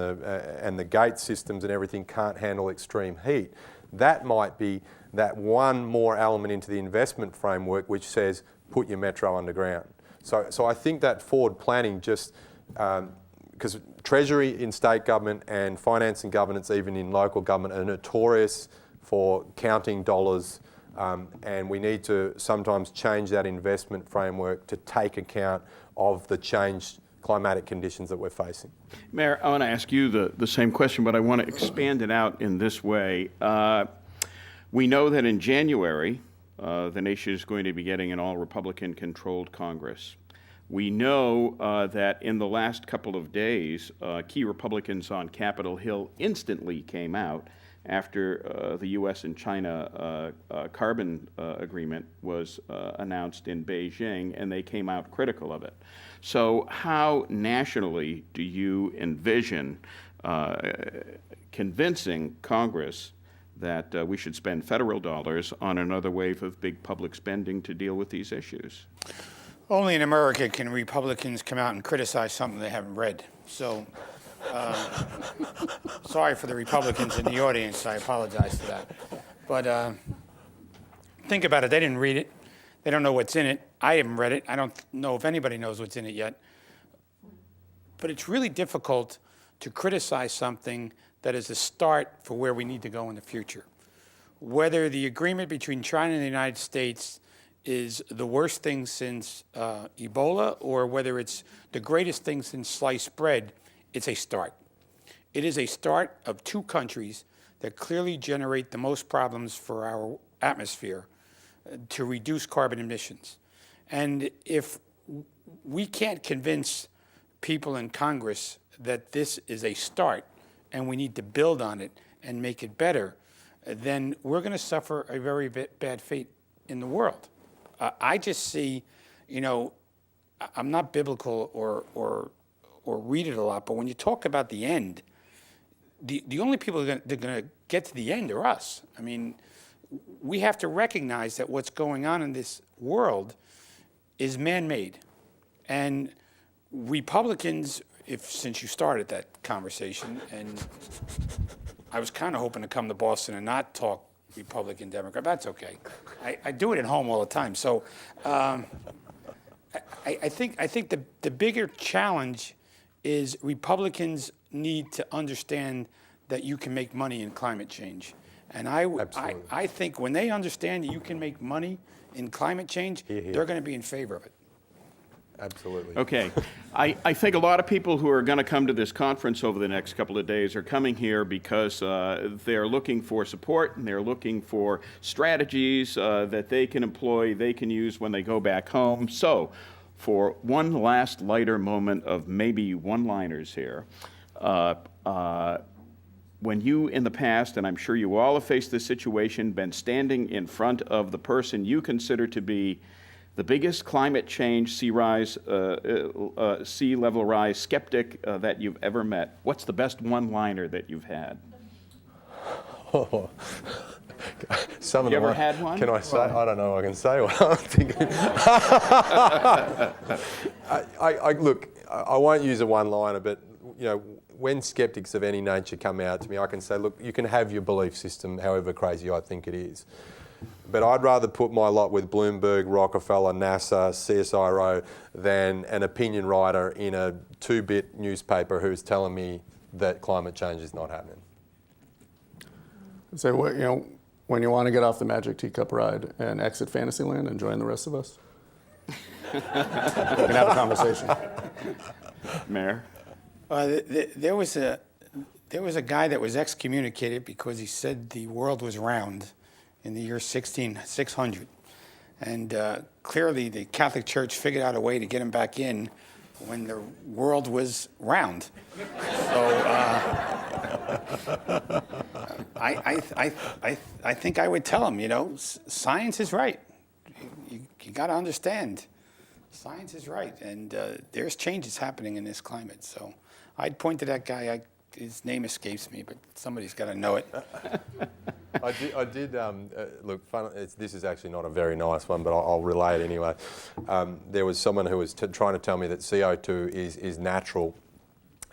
the gate systems and everything can't handle extreme heat, that might be that one more element into the investment framework which says put your metro underground. So I think that forward planning just, because Treasury in state government and finance and governance even in local government are notorious for counting dollars, and we need to sometimes change that investment framework to take account of the changed climatic conditions that we're facing. Mayor, I want to ask you the same question, but I want to expand it out in this way. We know that in January, the nation is going to be getting an all-Republican-controlled Congress. We know that in the last couple of days, key Republicans on Capitol Hill instantly came out after the U.S. and China carbon agreement was announced in Beijing, and they came out critical of it. So how nationally do you envision convincing Congress that we should spend federal dollars on another wave of big public spending to deal with these issues? Only in America can Republicans come out and criticize something they haven't read. So, sorry for the Republicans in the audience. I apologize for that. But think about it. They didn't read it. They don't know what's in it. I haven't read it. I don't know if anybody knows what's in it yet. But it's really difficult to criticize something that is a start for where we need to go in the future. Whether the agreement between China and the United States is the worst thing since Ebola, or whether it's the greatest thing since sliced bread, it's a start. It is a start of two countries that clearly generate the most problems for our atmosphere to reduce carbon emissions. And if we can't convince people in Congress that this is a start and we need to build on it and make it better, then we're going to suffer a very bad fate in the world. I just see, I'm not biblical or read it a lot, but when you talk about the end, the only people that are going to get to the end are us. I mean, we have to recognize that what's going on in this world is man-made. And Republicans, since you started that conversation, and I was kind of hoping to come to Boston and not talk Republican, Democrat, but that's okay. I do it at home all the time. So I think the bigger challenge is Republicans need to understand that you can make money in climate change. And I think when they understand that you can make money in climate change, they're going to be in favor of it. Absolutely. Okay. I think a lot of people who are going to come to this conference over the next couple of days are coming here because they're looking for support and they're looking for strategies that they can employ, they can use when they go back home. So, for one last lighter moment of maybe one-liners here, when you in the past, and I'm sure you all have faced this situation, been standing in front of the person you consider to be the biggest climate change sea level rise skeptic that you've ever met, what's the best one-liner that you've had? Oh. Some of You them ever had one? Can I say? I don't know. I can say what I'm thinking. Look, I won't use a one-liner, but when skeptics of any nature come out to me, I can say, look, you can have your belief system, however crazy I think it is. But I'd rather put my lot with Bloomberg, Rockefeller, NASA, CSIRO than an opinion writer in a 2-bit newspaper who's telling me that climate change is not happening. So, when you want to get off the magic teacup ride and exit Fantasyland and join the rest of us, we can have a conversation. Mayor? There was a guy that was excommunicated because he said the world was round in the year 1600. And clearly the Catholic Church figured out a way to get him back in when the world was round. So I think I would tell him, science is right. You got to understand, science is right. And there's changes happening in this climate. So I'd point to that guy. His name escapes me, but somebody's got to know it. I did look, this is actually not a very nice one, but I'll relay it anyway. There was someone who was trying to tell me that CO2 is natural,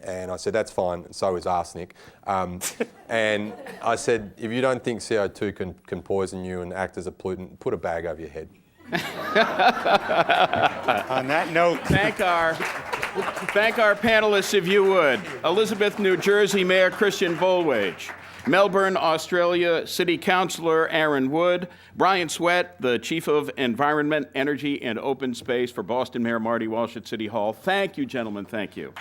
and I said, that's fine, so is arsenic. And I said, if you don't think CO2 can poison you and act as a pollutant, put a bag over your head. On that note, Thank our panelists, if you would. Elizabeth, New Jersey Mayor Christian Boulwage. Melbourne, Australia City Councillor Aaron Wood. Brian Sweat, the Chief of Environment, Energy, and Open Space for Boston Mayor Marty Walsh at City Hall. Thank you, gentlemen. Thank you.